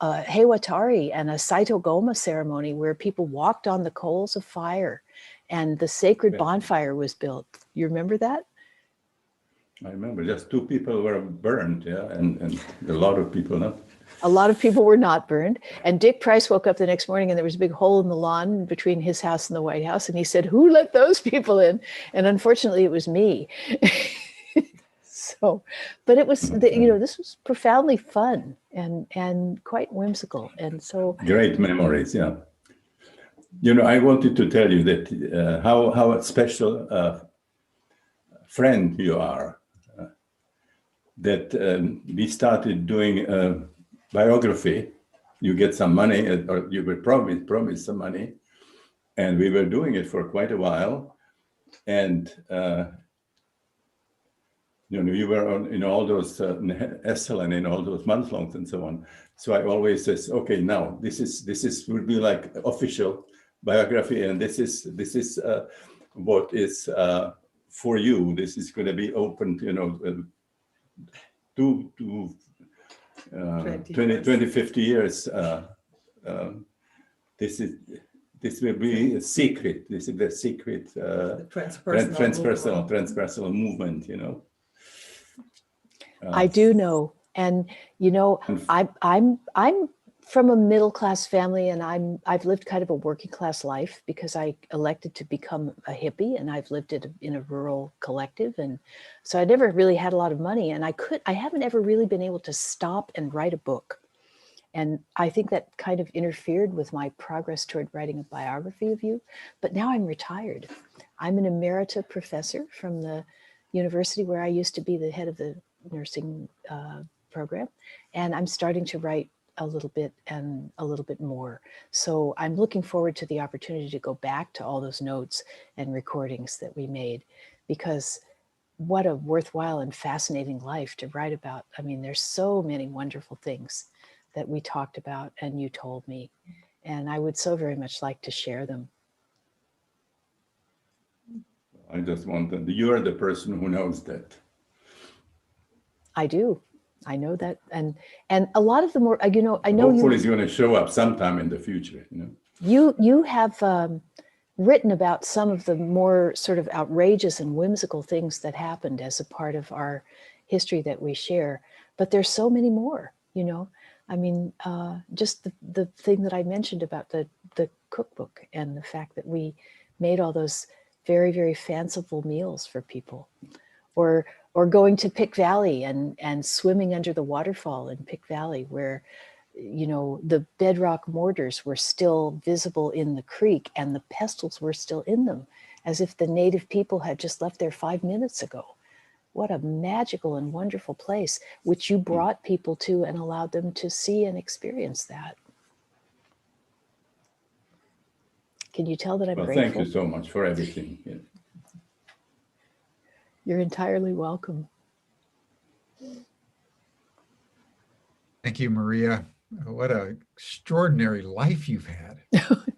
Hewatari and a Saito Goma ceremony where people walked on the coals of fire and the sacred bonfire was built. You remember that? I remember just 2 people were burned, and a lot of people not. A lot of people were not burned. And Dick Price woke up the next morning and there was a big hole in the lawn between his house and the White House. And he said, who let those people in? And unfortunately, it was me. So, but it was, this was profoundly fun and quite whimsical. And so. Great memories, yeah. I wanted to tell you that how a special friend you are, that we started doing a biography. You get some money, or you were promised some money, and we were doing it for quite a while. And you were in all those Esalen, in all those month-longs and so on. So I always says, okay, now this will be like official biography, and this is what is for you. This is going to be open, to 20, 50 years. This will be a secret. This is the secret transpersonal movement, I do know. And, I'm from a middle-class family, and I've lived kind of a working class life because I elected to become a hippie, and I've lived in a rural collective. And so I never really had a lot of money, and I haven't ever really been able to stop and write a book. And I think that kind of interfered with my progress toward writing a biography of you. But now I'm retired. I'm an emerita professor from the university where I used to be the head of the nursing program. And I'm starting to write a little bit and a little bit more. So I'm looking forward to the opportunity to go back to all those notes and recordings that we made, because what a worthwhile and fascinating life to write about. I mean, there's so many wonderful things that we talked about and you told me, and I would so very much like to share them. I just want that you're the person who knows that. I do. I know that, and a lot of the more, I know. Hopefully, it's going to show up sometime in the future. You have written about some of the more sort of outrageous and whimsical things that happened as a part of our history that we share, but there's so many more. I mean, just the thing that I mentioned about the cookbook and the fact that we made all those very, very fanciful meals for people, or going to Pick Valley and swimming under the waterfall in Pick Valley, where, the bedrock mortars were still visible in the creek and the pestles were still in them, as if the native people had just left there 5 minutes ago. What a magical and wonderful place, which you brought people to and allowed them to see and experience that. Can you tell that I'm grateful? Thank you so much for everything. Yeah. You're entirely welcome. Thank you, Maria. What an extraordinary life you've had.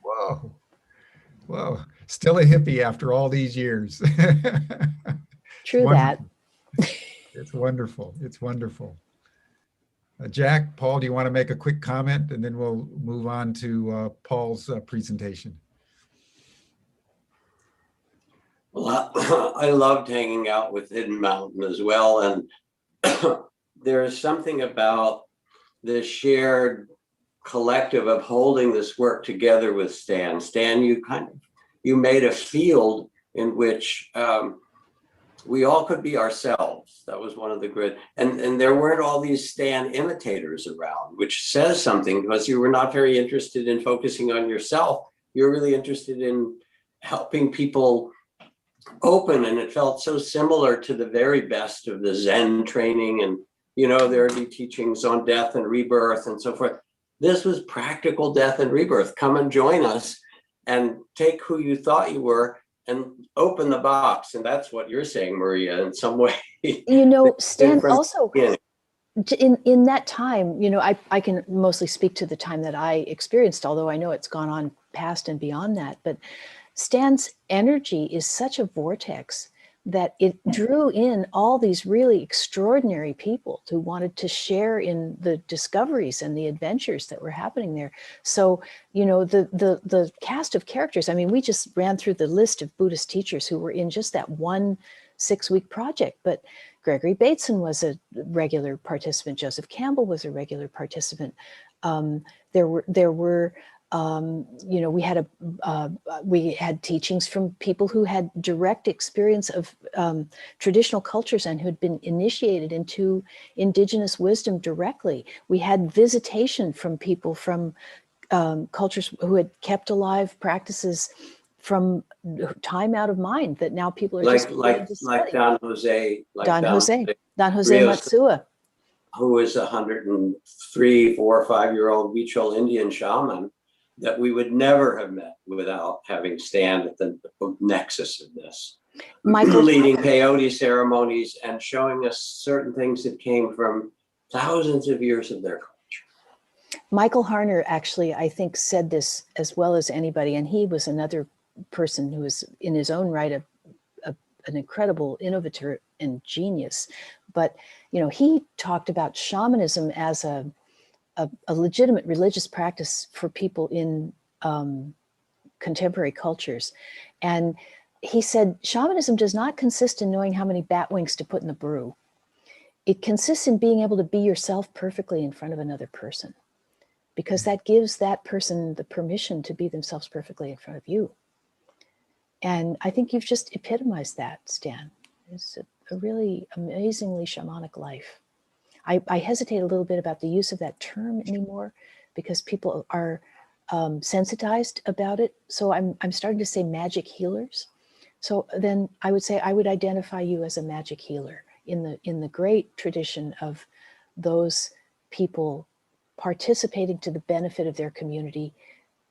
Whoa. Whoa. Still a hippie after all these years. True that. It's wonderful. It's wonderful. Jack, Paul, do you want to make a quick comment, and then we'll move on to Paul's presentation? Well, I loved hanging out with Hidden Mountain as well. And there is something about the shared collective of holding this work together with Stan. Stan, you made a field in which we all could be ourselves. That was one of the great, and there weren't all these Stan imitators around, which says something, because you were not very interested in focusing on yourself. You're really interested in helping people open, and it felt so similar to the very best of the Zen training. And there would be teachings on death and rebirth and so forth. This was practical death and rebirth. Come and join us and take who you thought you were and open the box. And that's what you're saying, Maria, in some way. You know, Stan, From the also beginning. in that time, you know, I can mostly speak to the time that I experienced, although I know it's gone on past and beyond that. But Stan's energy is such a vortex that it drew in all these really extraordinary people who wanted to share in the discoveries and the adventures that were happening there. So, you know, the cast of characters, I mean, we just ran through the list of Buddhist teachers who were in just that 1 6-week project, but Gregory Bateson was a regular participant. Joseph Campbell was a regular participant. There were you know, we had teachings from people who had direct experience of traditional cultures and who'd been initiated into indigenous wisdom directly. We had visitation from people from cultures who had kept alive practices from time out of mind that now people are just like Don Jose, Don Jose Rios, Matsua, who is 103, 4 or 5-year-old Huichol Indian shaman that we would never have met without having Stan at the nexus of this. Michael leading peyote ceremonies and showing us certain things that came from thousands of years of their culture. Michael Harner actually, I think, said this as well as anybody, and he was another person who was in his own right an incredible innovator and genius. But you know, he talked about shamanism as a legitimate religious practice for people in contemporary cultures. And he said, shamanism does not consist in knowing how many bat wings to put in the brew. It consists in being able to be yourself perfectly in front of another person, because that gives that person the permission to be themselves perfectly in front of you. And I think you've just epitomized that, Stan. It's a really amazingly shamanic life. I hesitate a little bit about the use of that term anymore because people are sensitized about it. So I'm starting to say magic healers. So then I would say I would identify you as a magic healer in the great tradition of those people participating to the benefit of their community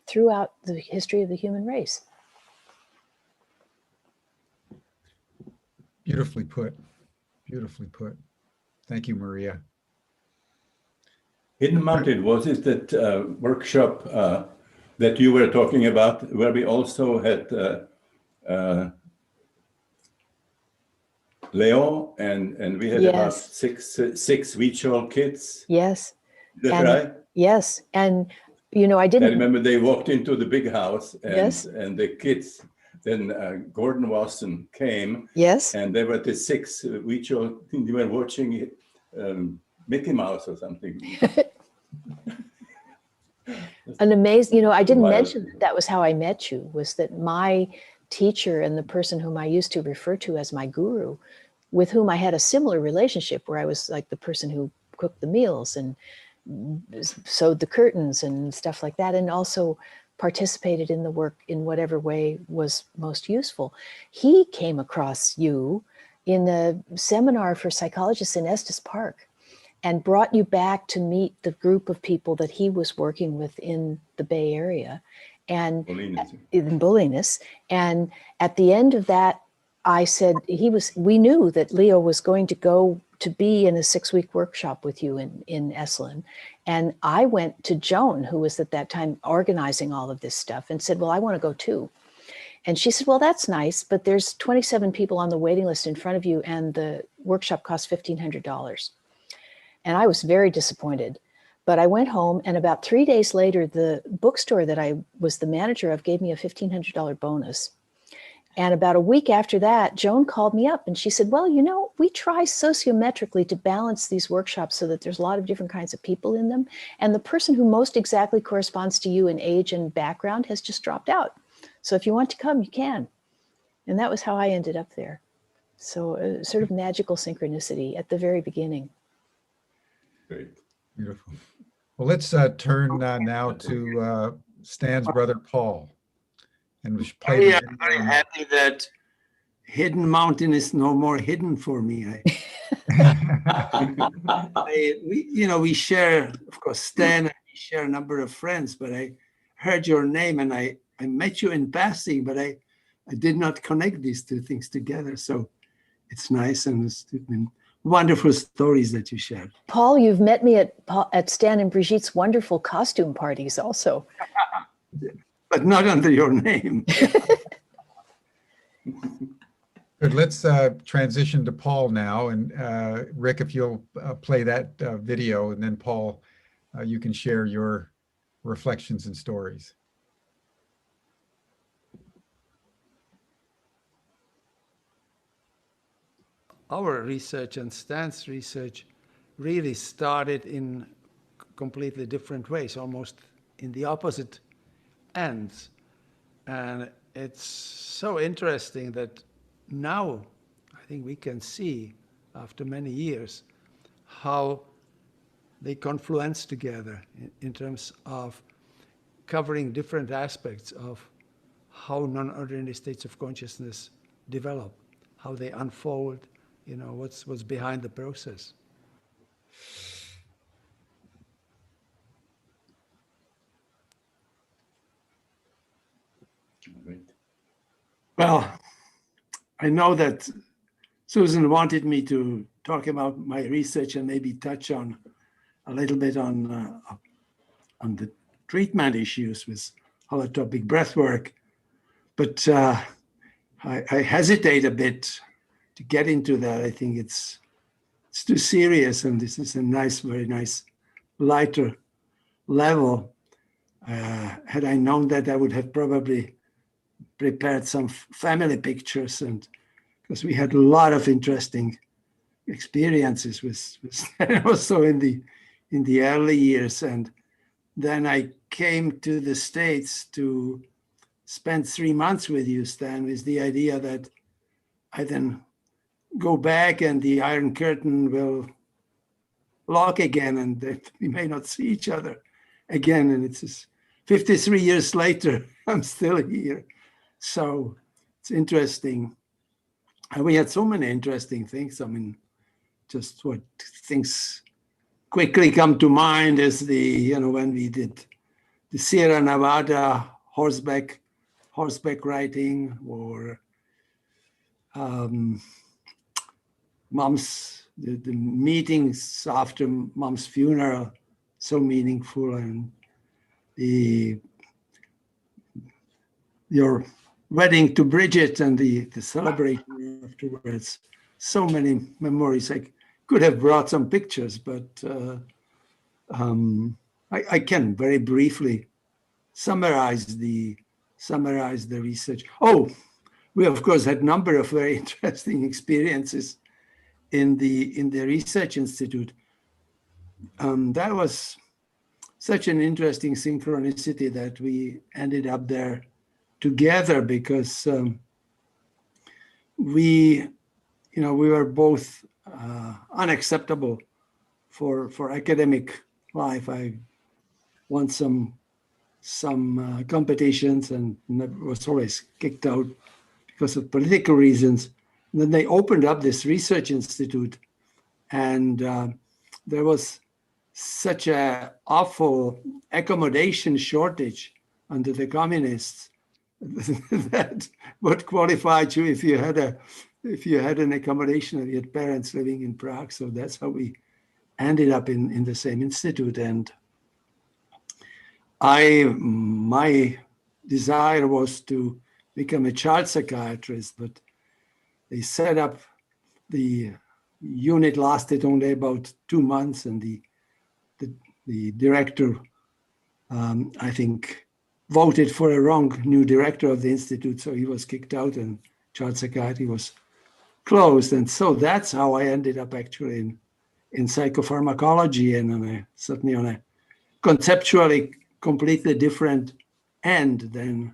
throughout the history of the human race. Beautifully put. Beautifully put. Thank you, Maria. Hidden Mountain, was it that workshop that you were talking about, where we also had Leo and we had about six Huichol kids? Yes. Is that right? Yes. And, you know, I remember they walked into the big house and the kids, then Gordon Wasson came. Yes. And there were the 6 Huichol, they were watching Mickey Mouse or something. An amazing, you know, I didn't mention that was how I met you, was that my teacher and the person whom I used to refer to as my guru, with whom I had a similar relationship where I was like the person who cooked the meals and sewed the curtains and stuff like that, and also participated in the work in whatever way was most useful. He came across you in a seminar for psychologists in Estes Park and brought you back to meet the group of people that he was working with in the Bay Area and in Bolinas. And at the end of that, I said, we knew that Leo was going to go to be in a 6-week workshop with you in Esalen. And I went to Joan, who was at that time organizing all of this stuff, and said, well, I want to go too. And she said, well, that's nice, but there's 27 people on the waiting list in front of you and the workshop costs $1,500. And I was very disappointed, but I went home, and about 3 days later, the bookstore that I was the manager of gave me a $1,500 bonus. And about a week after that, Joan called me up and she said, well, you know, we try sociometrically to balance these workshops so that there's a lot of different kinds of people in them. And the person who most exactly corresponds to you in age and background has just dropped out. So if you want to come, you can. And that was how I ended up there. So a sort of magical synchronicity at the very beginning. Great. Beautiful. Well, let's turn now to Stan's brother, Paul. And was very happy that Hidden Mountain is no more hidden for me. We share, of course, Stan, and we share a number of friends, but I heard your name and I met you in passing, but I did not connect these two things together. So it's nice, and it's been wonderful stories that you shared. Paul, you've met me at Stan and Brigitte's wonderful costume parties also. But not under your name. Good. Let's transition to Paul now. And Rick, if you'll play that video, and then Paul, you can share your reflections and stories. Our research and Stan's research really started in completely different ways, almost in the opposite ends. And it's so interesting that now I think we can see, after many years, how they confluence together in terms of covering different aspects of how non-ordinary states of consciousness develop, how they unfold, you know, what's behind the process. Well, I know that Susan wanted me to talk about my research and maybe touch on a little bit on the treatment issues with holotropic breath work, but I hesitate a bit to get into that. I think it's too serious, and this is a nice, very nice, lighter level. Had I known that, I would have probably prepared some family pictures, and because we had a lot of interesting experiences with also in the early years. And then I came to the States to spend 3 months with you, Stan, with the idea that I then go back and the Iron Curtain will lock again and that we may not see each other again. And it's just 53 years later, I'm still here. So it's interesting. And we had so many interesting things. I mean, just what things quickly come to mind is when we did the Sierra Nevada horseback riding, or the meetings after Mom's funeral, so meaningful, and your wedding to Bridget and the celebration afterwards. So many memories. I could have brought some pictures, but I can very briefly summarize the research. Oh, we of course had a number of very interesting experiences in the Research Institute. That was such an interesting synchronicity that we ended up there together, because we were both unacceptable for academic life. I won some competitions and was always kicked out because of political reasons. And then they opened up this research institute, and there was such an awful accommodation shortage under the communists that what qualified you if you had an accommodation, if you had parents living in Prague. So that's how we ended up in the same institute. And my desire was to become a child psychiatrist, but they set up the unit, lasted only about 2 months, and the director, I think, voted for a wrong new director of the institute, so he was kicked out and child psychiatry was closed. And so that's how I ended up actually in psychopharmacology, and certainly on a conceptually completely different end than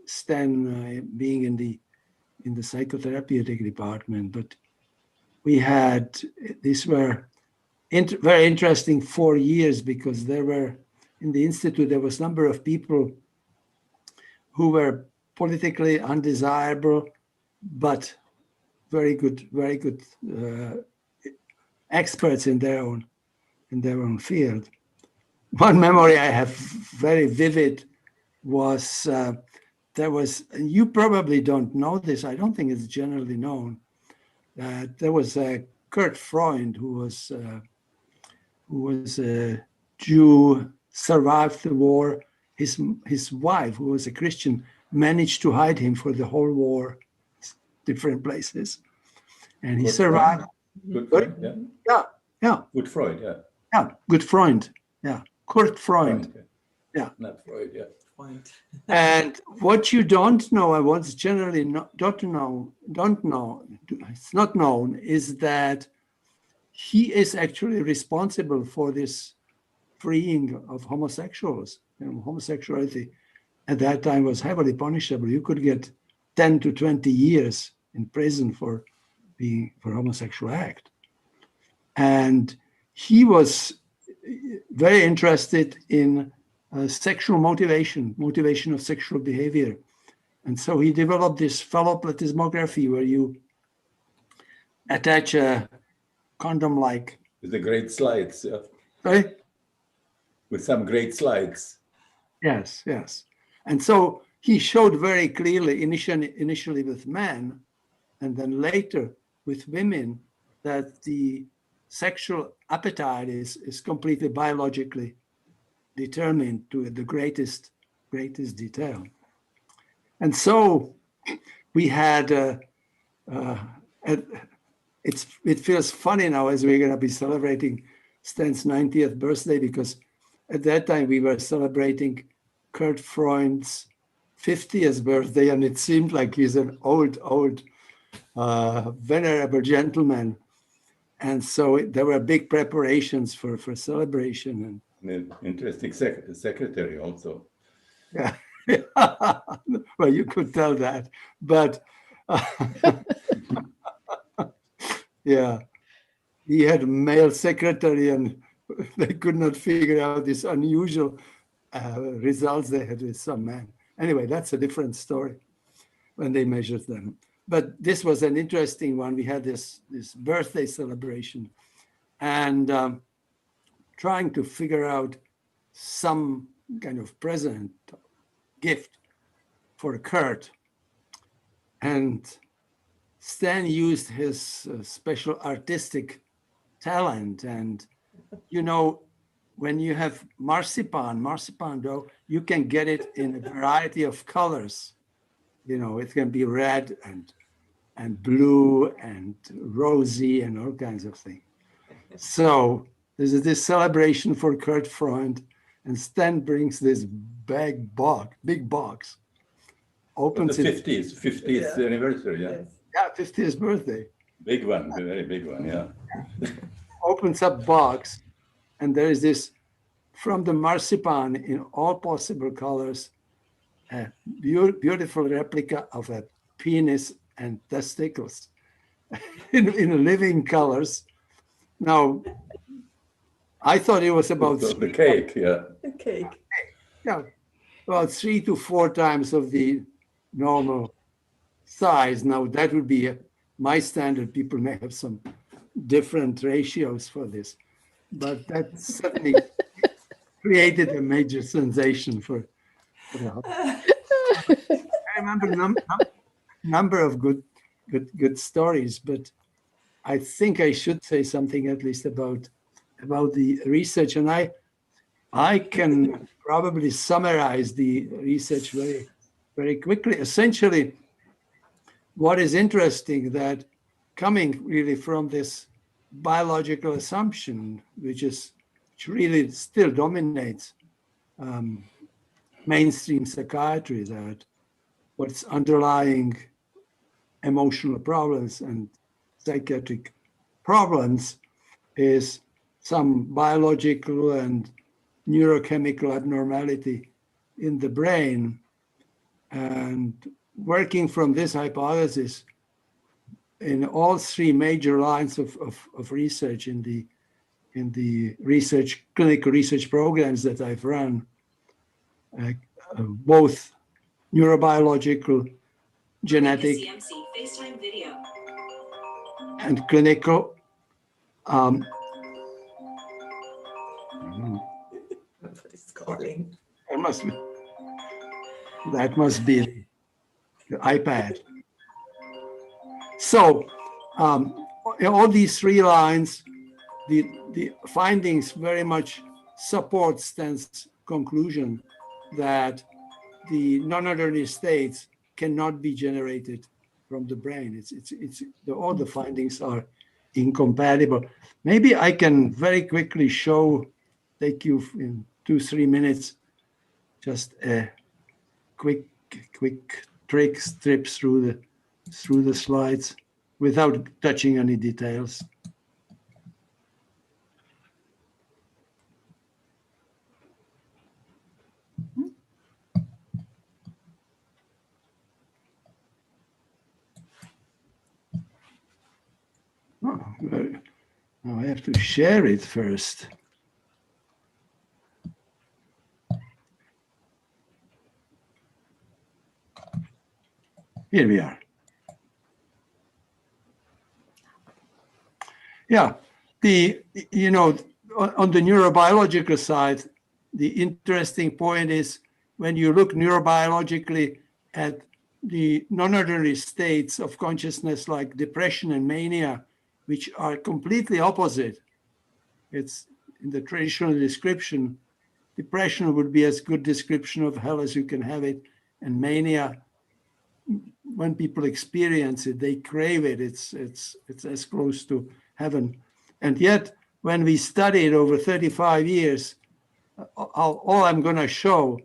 Stan being in the psychotherapeutic department. But these were very interesting 4 years, because in the institute there was a number of people who were politically undesirable, but very good experts in their own field. one memory I have very vivid was you probably don't know this. I don't think it's generally known that there was Kurt Freund who was a Jew, survived the war. His wife, who was a Christian, managed to hide him for the whole war, different places, and he Good survived. Good Freud, yeah. Yeah. Good Freud, yeah. Yeah, good Freund. Yeah, Kurt Freund. Yeah. Not Freud, yeah. Point. And what you don't know, and what's generally don't know, it's not known, is that he is actually responsible for this freeing of homosexuals. Homosexuality at that time was heavily punishable. You could get 10 to 20 years in prison for homosexual act. And he was very interested in sexual motivation of sexual behavior. And so he developed this phalloplatismography where you attach a condom-like. With the great slides, yeah. Sorry? With some great slides. Yes. And so he showed very clearly, initially with men, and then later with women, that the sexual appetite is completely biologically determined to the greatest detail. And so we had, it feels funny now as we're going to be celebrating Stan's 90th birthday, because at that time we were celebrating Kurt Freund's 50th birthday, and it seemed like he's an old, venerable gentleman. And so there were big preparations for celebration. An interesting secretary also. Yeah. Well, you could tell that, but yeah, he had a male secretary, and they could not figure out these unusual results they had with some men. Anyway, that's a different story when they measured them. But this was an interesting one. We had this birthday celebration, and trying to figure out some kind of present gift for Kurt. And Stan used his special artistic talent. And, you know, when you have marzipan dough, you can get it in a variety of colors. You know, it can be red and blue and rosy and all kinds of things. So there's this celebration for Kurt Freund, and Stan brings this big box, opens the it. 50th anniversary, yeah. Yes. Yeah, 50th birthday. Big one, a very big one, yeah. Opens up box, and there is this, from the marzipan in all possible colors, a beautiful replica of a penis and testicles in living colors. Now, I thought it was about the cake, yeah. The cake. Yeah, about 3 to 4 times of the normal size. Now, that would be my standard. People may have some different ratios for this, but that certainly created a major sensation for I remember number of good stories, but I think I should say something at least about the research, and I can probably summarize the research very, very quickly. Essentially, what is interesting that coming really from this biological assumption, which really still dominates mainstream psychiatry, that what's underlying emotional problems and psychiatric problems is some biological and neurochemical abnormality in the brain. And working from this hypothesis in all 3 major lines of research in the clinical research programs that I've run, both neurobiological, genetic, and clinical. Somebody's calling. That must be the iPad. So in all these three lines, the findings very much support Stan's conclusion that the non-ordinary states cannot be generated from the brain. All the findings are incompatible. Maybe I can very quickly take you in 2-3 minutes, just a quick trip through the slides without touching any details. Oh, now I have to share it first. Here we are. Yeah, on the neurobiological side, the interesting point is when you look neurobiologically at the non-ordinary states of consciousness like depression and mania, which are completely opposite. It's in the traditional description, depression would be as good description of hell as you can have it, and mania, when people experience it, they crave it. It's as close to heaven. And yet, when we study it over 35 years, all I'm going to show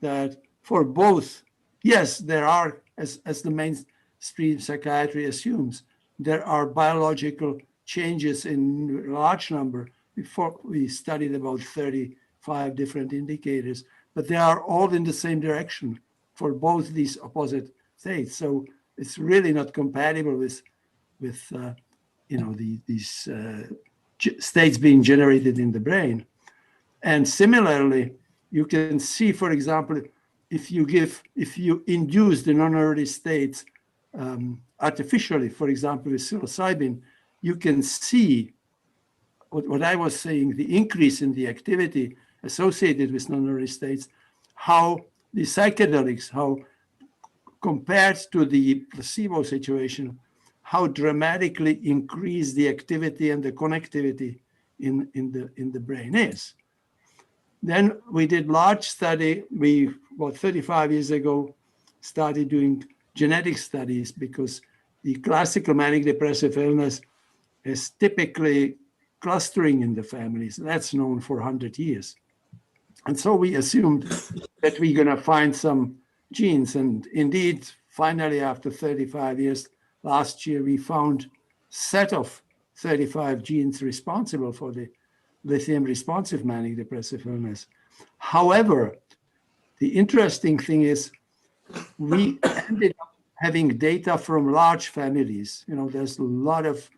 that for both, yes, there are, as the mainstream psychiatry assumes, there are biological changes in large number. Before we studied about 35 different indicators, but they are all in the same direction for both these opposite states. So it's really not compatible with these states being generated in the brain. And similarly, you can see, for example, if you induce the non-ordinary states artificially, for example, with psilocybin, you can see what I was saying, the increase in the activity associated with non-ordinary states, how the psychedelics, how compared to the placebo situation, how dramatically increased the activity and the connectivity in the brain is. Then we did large study. We, about 35 years ago, started doing genetic studies because the classical manic depressive illness is typically clustering in the families. That's known for 100 years. And so we assumed that we're going to find some genes. And indeed, finally, after 35 years, last year, we found a set of 35 genes responsible for the lithium responsive manic depressive illness. However, the interesting thing is we ended up having data from large families. There's a lot of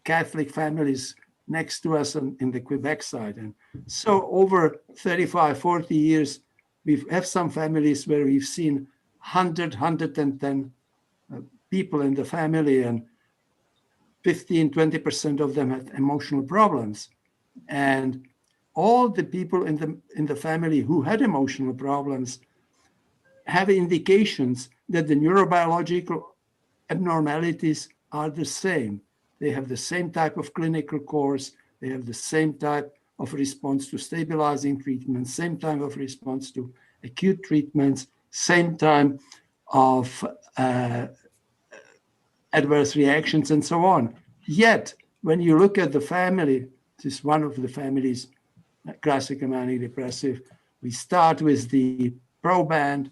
Catholic families next to us in the Quebec side. And so over 35, 40 years, we have some families where we've seen 100, 110 people in the family, and 15, 20% of them had emotional problems. And all the people in the family who had emotional problems have indications that the neurobiological abnormalities are the same. They have the same type of clinical course. They have the same type of response to stabilizing treatments, same type of response to acute treatments, same time of adverse reactions, and so on. Yet, when you look at the family, this is one of the families, classical manic depressive, we start with the proband,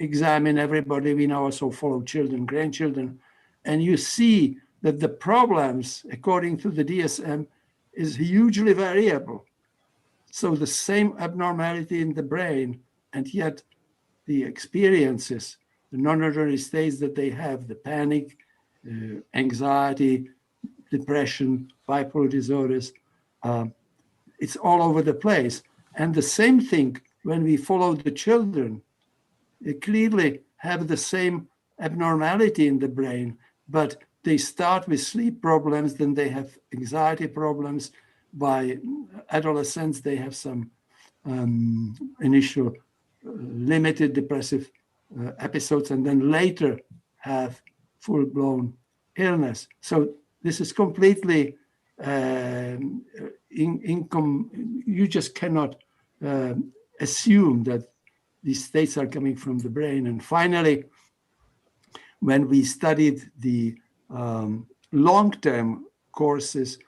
examine everybody we know, also follow children, grandchildren, and you see that the problems, according to the DSM, is hugely variable. So the same abnormality in the brain, and yet the experiences, the non-ordinary states that they have, the panic, anxiety, depression, bipolar disorders, it's all over the place. And the same thing when we follow the children, they clearly have the same abnormality in the brain, but they start with sleep problems, then they have anxiety problems. By adolescence, they have some initial limited depressive episodes, and then later have full-blown illness. So this is completely you just cannot assume that these states are coming from the brain. And finally, when we studied the long-term courses,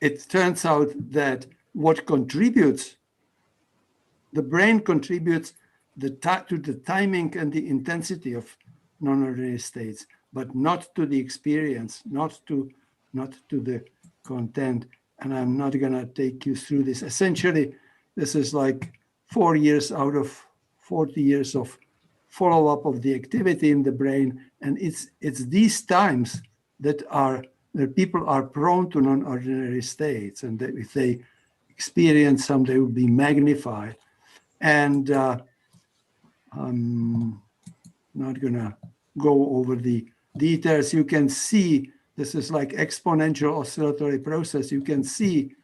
it turns out that what contributes, the brain contributes to the timing and the intensity of non-ordinary states, but not to the experience, not to the content. And I'm not going to take you through this. Essentially, this is like 4 years out of 40 years of follow-up of the activity in the brain. And it's these times that people are prone to non-ordinary states. And that if they experience some, they will be magnified. And I'm not going to go over the details. You can see this is like exponential oscillatory process. You can see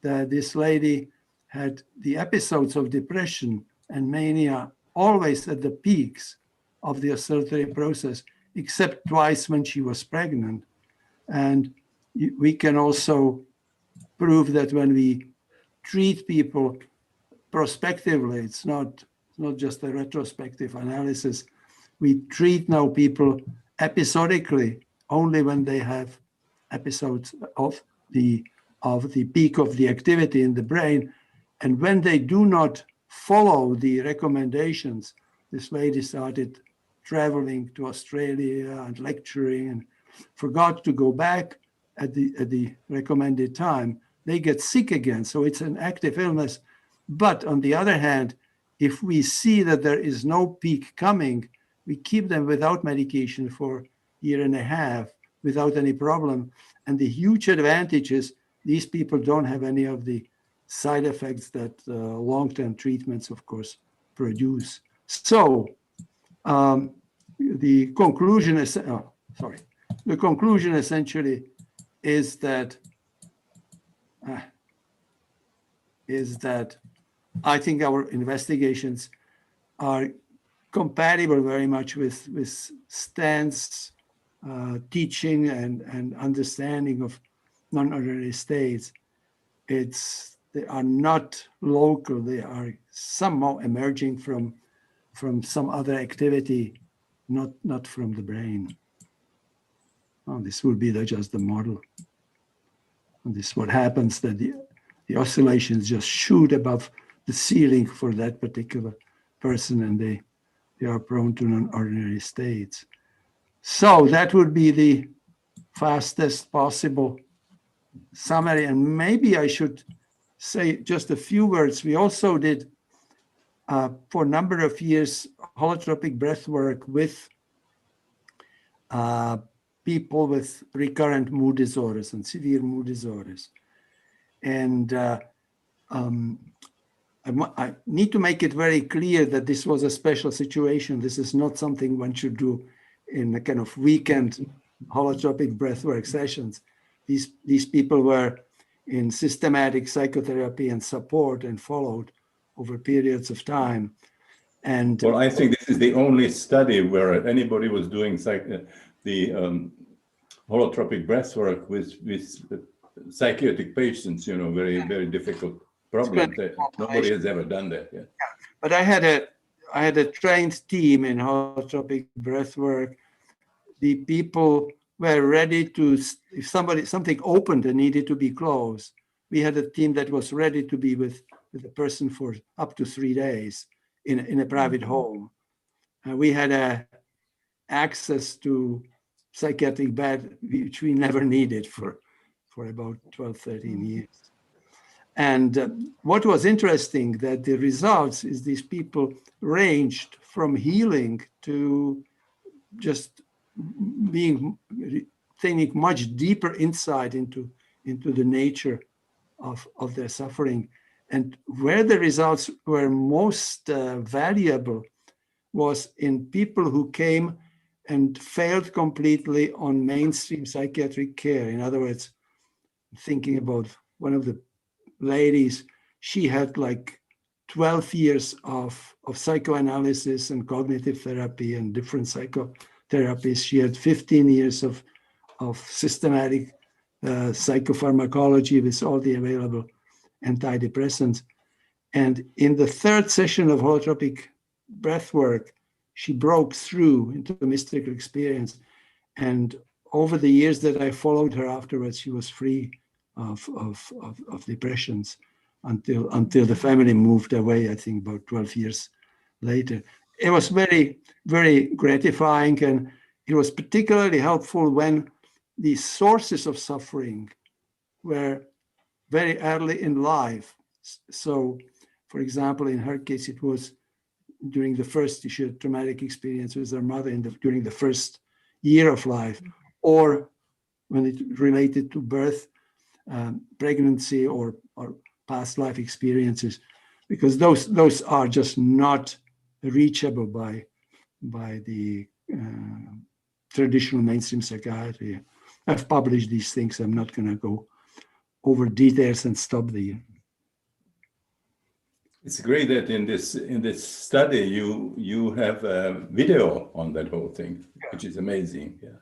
that this lady had the episodes of depression and mania always at the peaks of the oscillatory process, except twice when she was pregnant. And we can also prove that when we treat people prospectively, it's not just a retrospective analysis. We treat now people episodically only when they have episodes of the peak of the activity in the brain. And when they do not follow the recommendations, this lady started traveling to Australia and lecturing and forgot to go back at the recommended time. They get sick again. So it's an active illness. But on the other hand, if we see that there is no peak coming, we keep them without medication for a year and a half without any problem. And the huge advantage is these people don't have any of the side effects that long-term treatments, of course, produce. So the conclusion is, the conclusion essentially is that I think our investigations are compatible very much with Stan's teaching and understanding of non-ordinary states. They are not local. They are somehow emerging from some other activity, not from the brain. Oh, this will be just the model. And this is what happens, that the oscillations just shoot above the ceiling for that particular person, and they are prone to non-ordinary states. So that would be the fastest possible summary. And maybe I should say just a few words. We also did, for a number of years, holotropic breath work with people with recurrent mood disorders and severe mood disorders. And I need to make it very clear that this was a special situation. This is not something one should do in a kind of weekend holotropic breathwork sessions. These people were in systematic psychotherapy and support and followed over periods of time. And well, I think this is the only study where anybody was doing the holotropic breathwork with psychiatric patients, very, very difficult problem. Nobody has ever done that yet. Yeah. But I had a trained team in holotropic breathwork. The people were ready to, if something opened and needed to be closed, we had a team that was ready to be with the person for up to 3 days in a private home. We had access to psychiatric bed, which we never needed for about 12, 13 years. And what was interesting, that the results is these people ranged from healing to just taking much deeper insight into the nature of their suffering. And where the results were most valuable was in people who came and failed completely on mainstream psychiatric care. In other words, thinking about one of the ladies, she had like 12 years of psychoanalysis and cognitive therapy and different psychotherapies. She had 15 years of systematic psychopharmacology with all the available antidepressants. And in the third session of holotropic breath work, she broke through into a mystical experience. And over the years that I followed her afterwards, she was free of depressions until the family moved away, I think about 12 years later. It was very, very gratifying, and it was particularly helpful when the sources of suffering were very early in life. So, for example, in her case, it was during the first, she had traumatic experience with her mother during the first year of life, or when it related to birth, pregnancy, or past life experiences, because those are just not reachable by the traditional mainstream psychiatry. I've published these things. I'm not going to go over details and stop there. It's great that in this study you have a video on that whole thing, which is amazing. Yeah,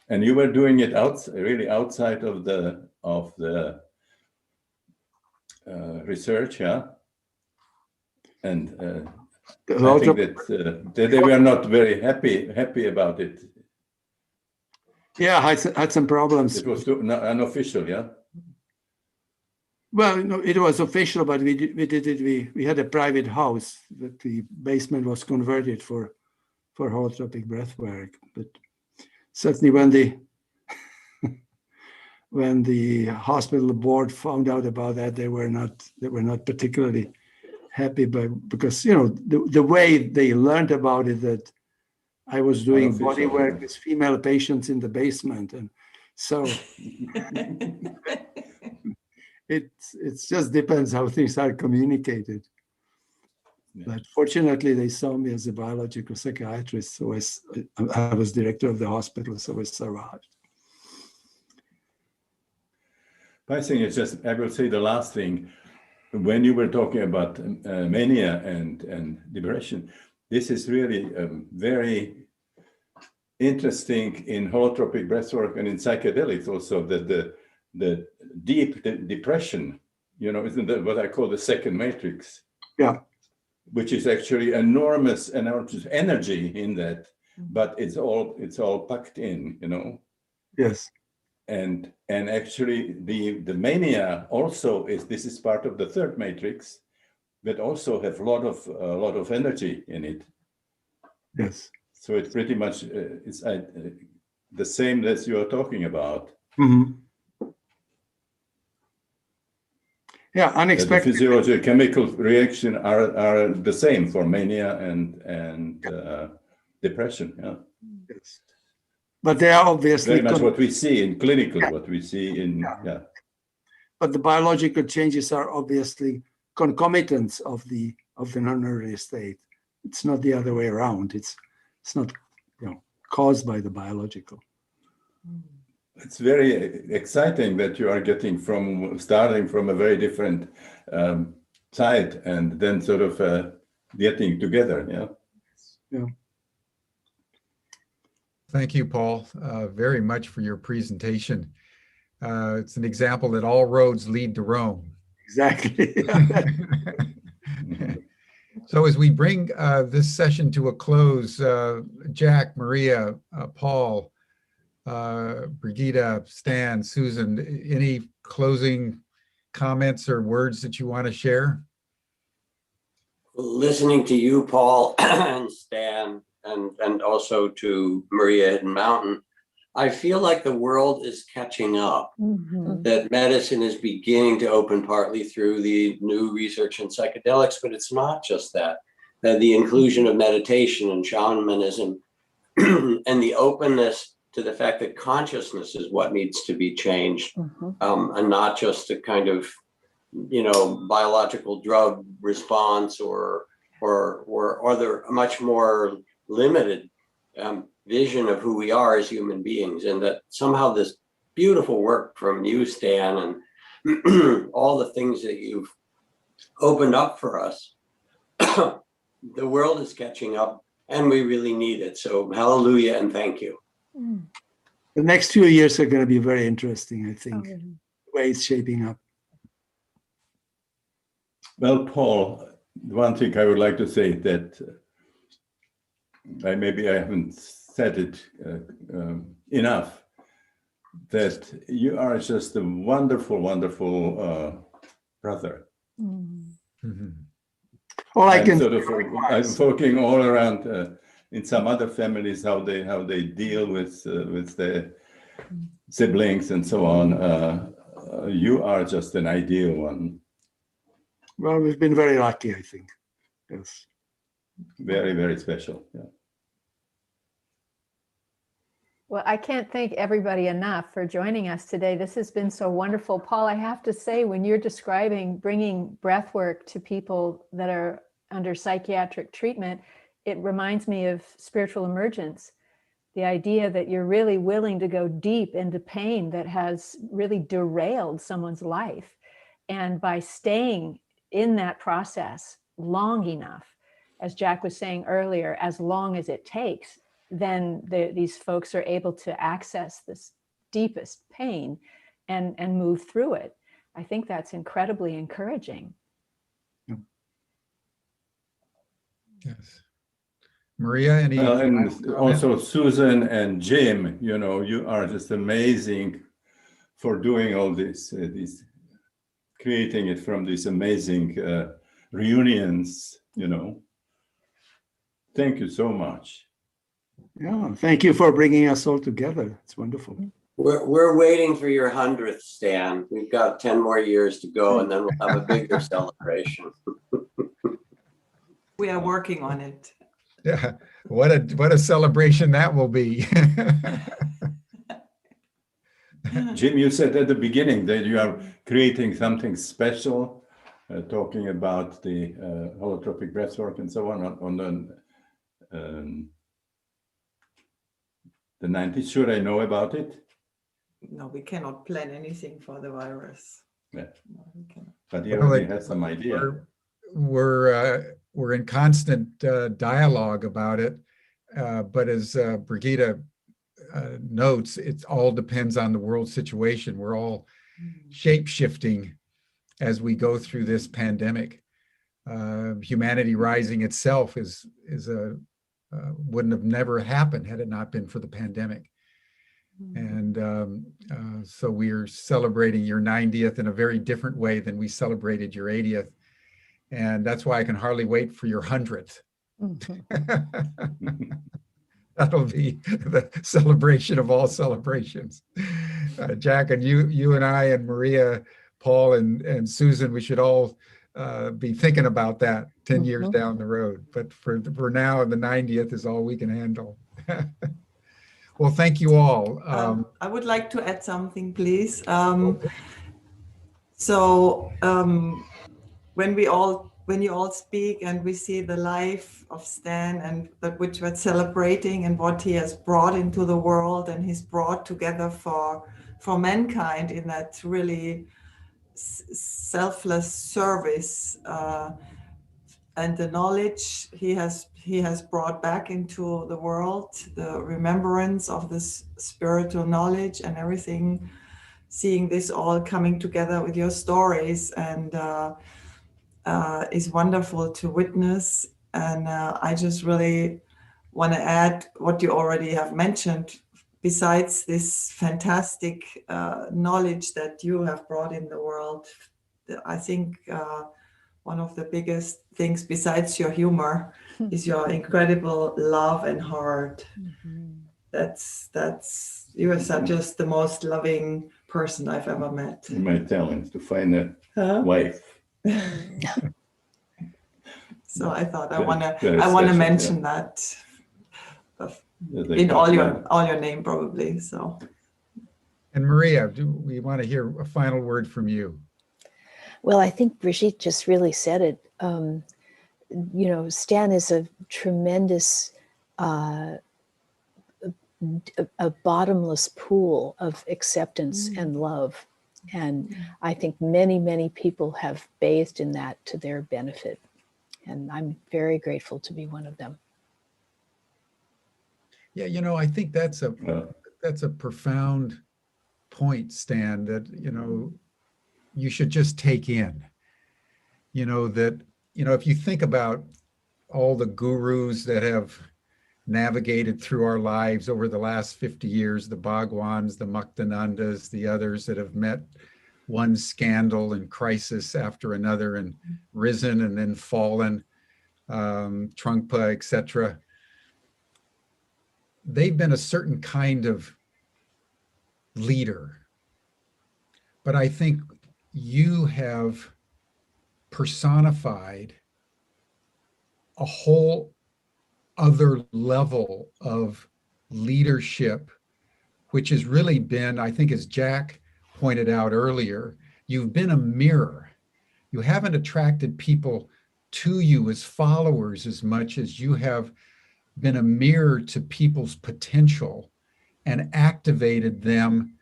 and you were doing it really outside of the research, yeah. And I think that they were not very happy about it. Yeah, I had some problems. It was unofficial, yeah. Well, no, it was official, but we did it. We had a private house that the basement was converted for holotropic breath work. But certainly, when the hospital board found out about that, they were not particularly happy, because the way they learned about it, that I was doing body work with female patients in the basement, and so it just depends how things are communicated. Yeah. But fortunately, they saw me as a biological psychiatrist, so I was director of the hospital, so I survived. I think it's just, I will say the last thing. When you were talking about mania and depression, this is really very interesting in holotropic breathwork and in psychedelics also, that the deep depression, isn't that what I call the second matrix? Yeah. Which is actually enormous energy in that, but it's all packed in, Yes. And actually the mania also this is part of the third matrix that also have a lot of energy in it. Yes. So it's pretty much the same as you are talking about. Mm-hmm. Yeah, unexpected. The physiological chemical reaction are the same for mania and depression. Yeah. Yes. But they are obviously very much what we see in clinical, what we see in But the biological changes are obviously concomitants of the non-nervous state. It's not the other way around. It's not caused by the biological. It's very exciting that you are starting from a very different side and then sort of getting together. Yeah. Thank you, Paul, very much for your presentation. It's an example that all roads lead to Rome. Exactly. So as we bring this session to a close, Jack, Maria, Paul, Brigitte, Stan, Susan, any closing comments or words that you want to share? Listening to you, Paul, and Stan, and also to Maria and Mountain, I feel like the world is catching up, that medicine is beginning to open partly through the new research in psychedelics, but it's not just that. The inclusion of meditation and shamanism and the openness to the fact that consciousness is what needs to be changed, and not just a kind of, biological drug response or other much more limited vision of who we are as human beings, and that somehow this beautiful work from you, Stan, and all the things that you've opened up for us. The world is catching up and we really need it. So hallelujah and thank you. The next few years are going to be very interesting, I think, Oh, the way it's shaping up. Well, Paul, one thing I would like to say that maybe I haven't said it enough, that you are just a wonderful, wonderful brother. Mhm. All I I'm can sort of I'm looking all around in some other families how they deal with their siblings and so on. You are just an ideal one. Well, we've been very lucky, I think. Yes. Very, very special. Yeah. Well, I can't thank everybody enough for joining us today. This has been so wonderful. Paul, I have to say, when you're describing bringing breath work to people that are under psychiatric treatment, it reminds me of spiritual emergence. The idea that you're really willing to go deep into pain that has really derailed someone's life. And by staying in that process long enough, as Jack was saying earlier, as long as it takes, then these folks are able to access this deepest pain and move through it. I think that's incredibly encouraging. Yes. Maria, any? Well, and final also comments? Susan and Jim, you are just amazing for doing all this, creating it from these amazing reunions, Thank you so much. Yeah, thank you for bringing us all together. It's wonderful. We're waiting for your 100th, Stan. We've got 10 more years to go and then we'll have a bigger celebration. We are working on it. Yeah, what a celebration that will be. Jim, you said at the beginning that you are creating something special, talking about the holotropic breathwork and so on the 90s. Should I know about it? No, we cannot plan anything for the virus. Yeah. No, we cannot. But you Well, already had some idea. We're in constant dialogue about it, but as Brigitte notes, it all depends on the world situation. We're all shape-shifting as we go through this pandemic. Humanity Rising itself wouldn't have never happened had it not been for the pandemic. And so we are celebrating your 90th in a very different way than we celebrated your 80th. And that's why I can hardly wait for your 100th. That'll be the celebration of all celebrations. Jack, and you and I and Maria, Paul and Susan, we should all be thinking about that 10 years down the road. But for now, the 90th is all we can handle. Well, thank you all. I would like to add something, please. Okay. When you all speak and we see the life of Stan and that which we're celebrating and what he has brought into the world and he's brought together for mankind in that really selfless service and the knowledge he has brought back into the world, the remembrance of this spiritual knowledge and everything, seeing this all coming together with your stories and is wonderful to witness. And I just really want to add what you already have mentioned. Besides this fantastic knowledge that you have brought in the world, I think one of the biggest things besides your humor is your incredible love and heart. That's you are just the most loving person I've ever met. My talent to find a wife. So I thought I Very want to special, mention yeah. that They in all compliment. your name probably. So And Maria, we want to hear a final word from you. Well, I think Brigitte just really said it. Stan is a tremendous, a bottomless pool of acceptance and love. And I think many, many people have bathed in that to their benefit. And I'm very grateful to be one of them. Yeah, you know, I think that's a profound point, Stan, that, you know, you should just take in, you know, that, you know, if you think about all the gurus that have navigated through our lives over the last 50 years, the Bhagwans, the Muktanandas, the others that have met one scandal and crisis after another and risen and then fallen, Trungpa, etc. They've been a certain kind of leader. But I think you have personified a whole other level of leadership, which has really been, I think, as Jack pointed out earlier, you've been a mirror. You haven't attracted people to you as followers as much as you have been a mirror to people's potential and activated them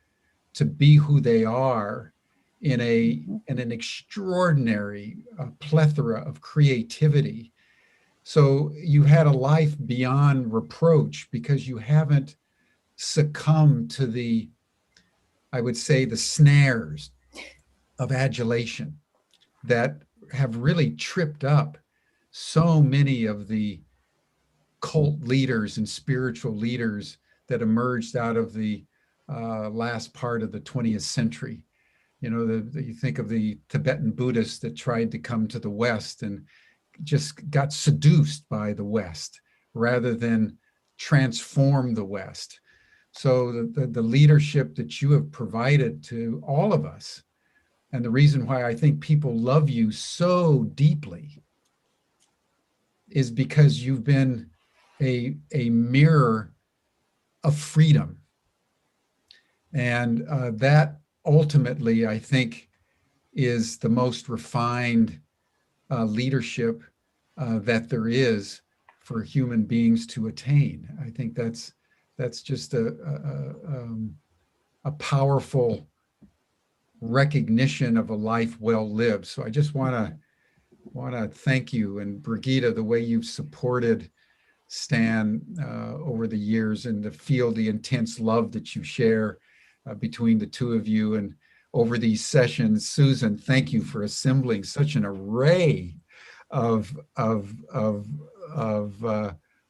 to be who they are in an extraordinary plethora of creativity. So you had a life beyond reproach because you haven't succumbed to the, I would say, the snares of adulation that have really tripped up so many of the cult leaders and spiritual leaders that emerged out of the last part of the 20th century. You know, you think of the Tibetan Buddhists that tried to come to the West and just got seduced by the West rather than transform the West. So the leadership that you have provided to all of us, and the reason why I think people love you so deeply, is because you've been a mirror of freedom. And that ultimately, I think, is the most refined leadership that there is for human beings to attain. I think that's just a powerful recognition of a life well lived. So I just want to thank you, and Brigitte, the way you've supported Stan over the years, and to feel the intense love that you share between the two of you and over these sessions. Susan, thank you for assembling such an array of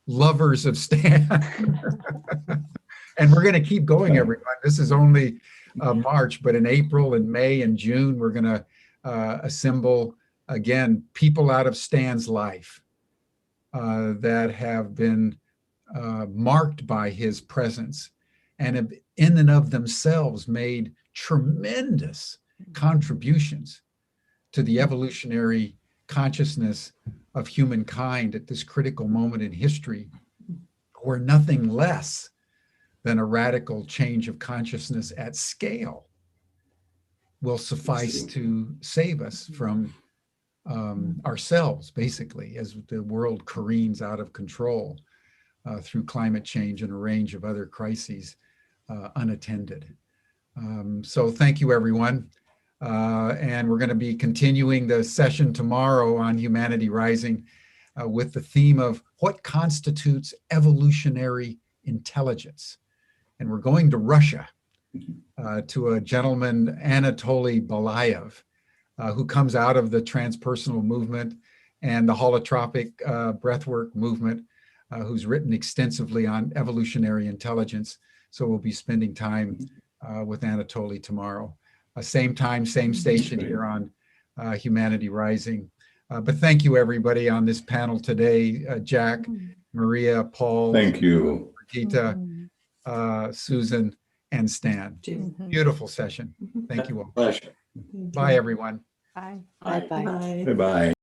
lovers of Stan. And we're going to keep going, everyone. This is only March, but in April and May and June, we're going to assemble again people out of Stan's life that have been marked by his presence and have in and of themselves made tremendous contributions to the evolutionary consciousness of humankind at this critical moment in history, where nothing less than a radical change of consciousness at scale will suffice to save us from ourselves, basically, as the world careens out of control through climate change and a range of other crises unattended. So thank you, everyone. And we're going to be continuing the session tomorrow on Humanity Rising with the theme of what constitutes evolutionary intelligence. And we're going to Russia to a gentleman, Anatoly Balayev, who comes out of the transpersonal movement and the holotropic breathwork movement, who's written extensively on evolutionary intelligence. So we'll be spending time with Anatoly tomorrow. Same time, same station here on Humanity Rising. But thank you, everybody, on this panel today. Jack, Maria, Paul. Thank you. Brigitte, Susan, and Stan. Beautiful session. Thank you all. Pleasure. Bye, everyone. Bye. Bye-bye. Bye. Bye-bye.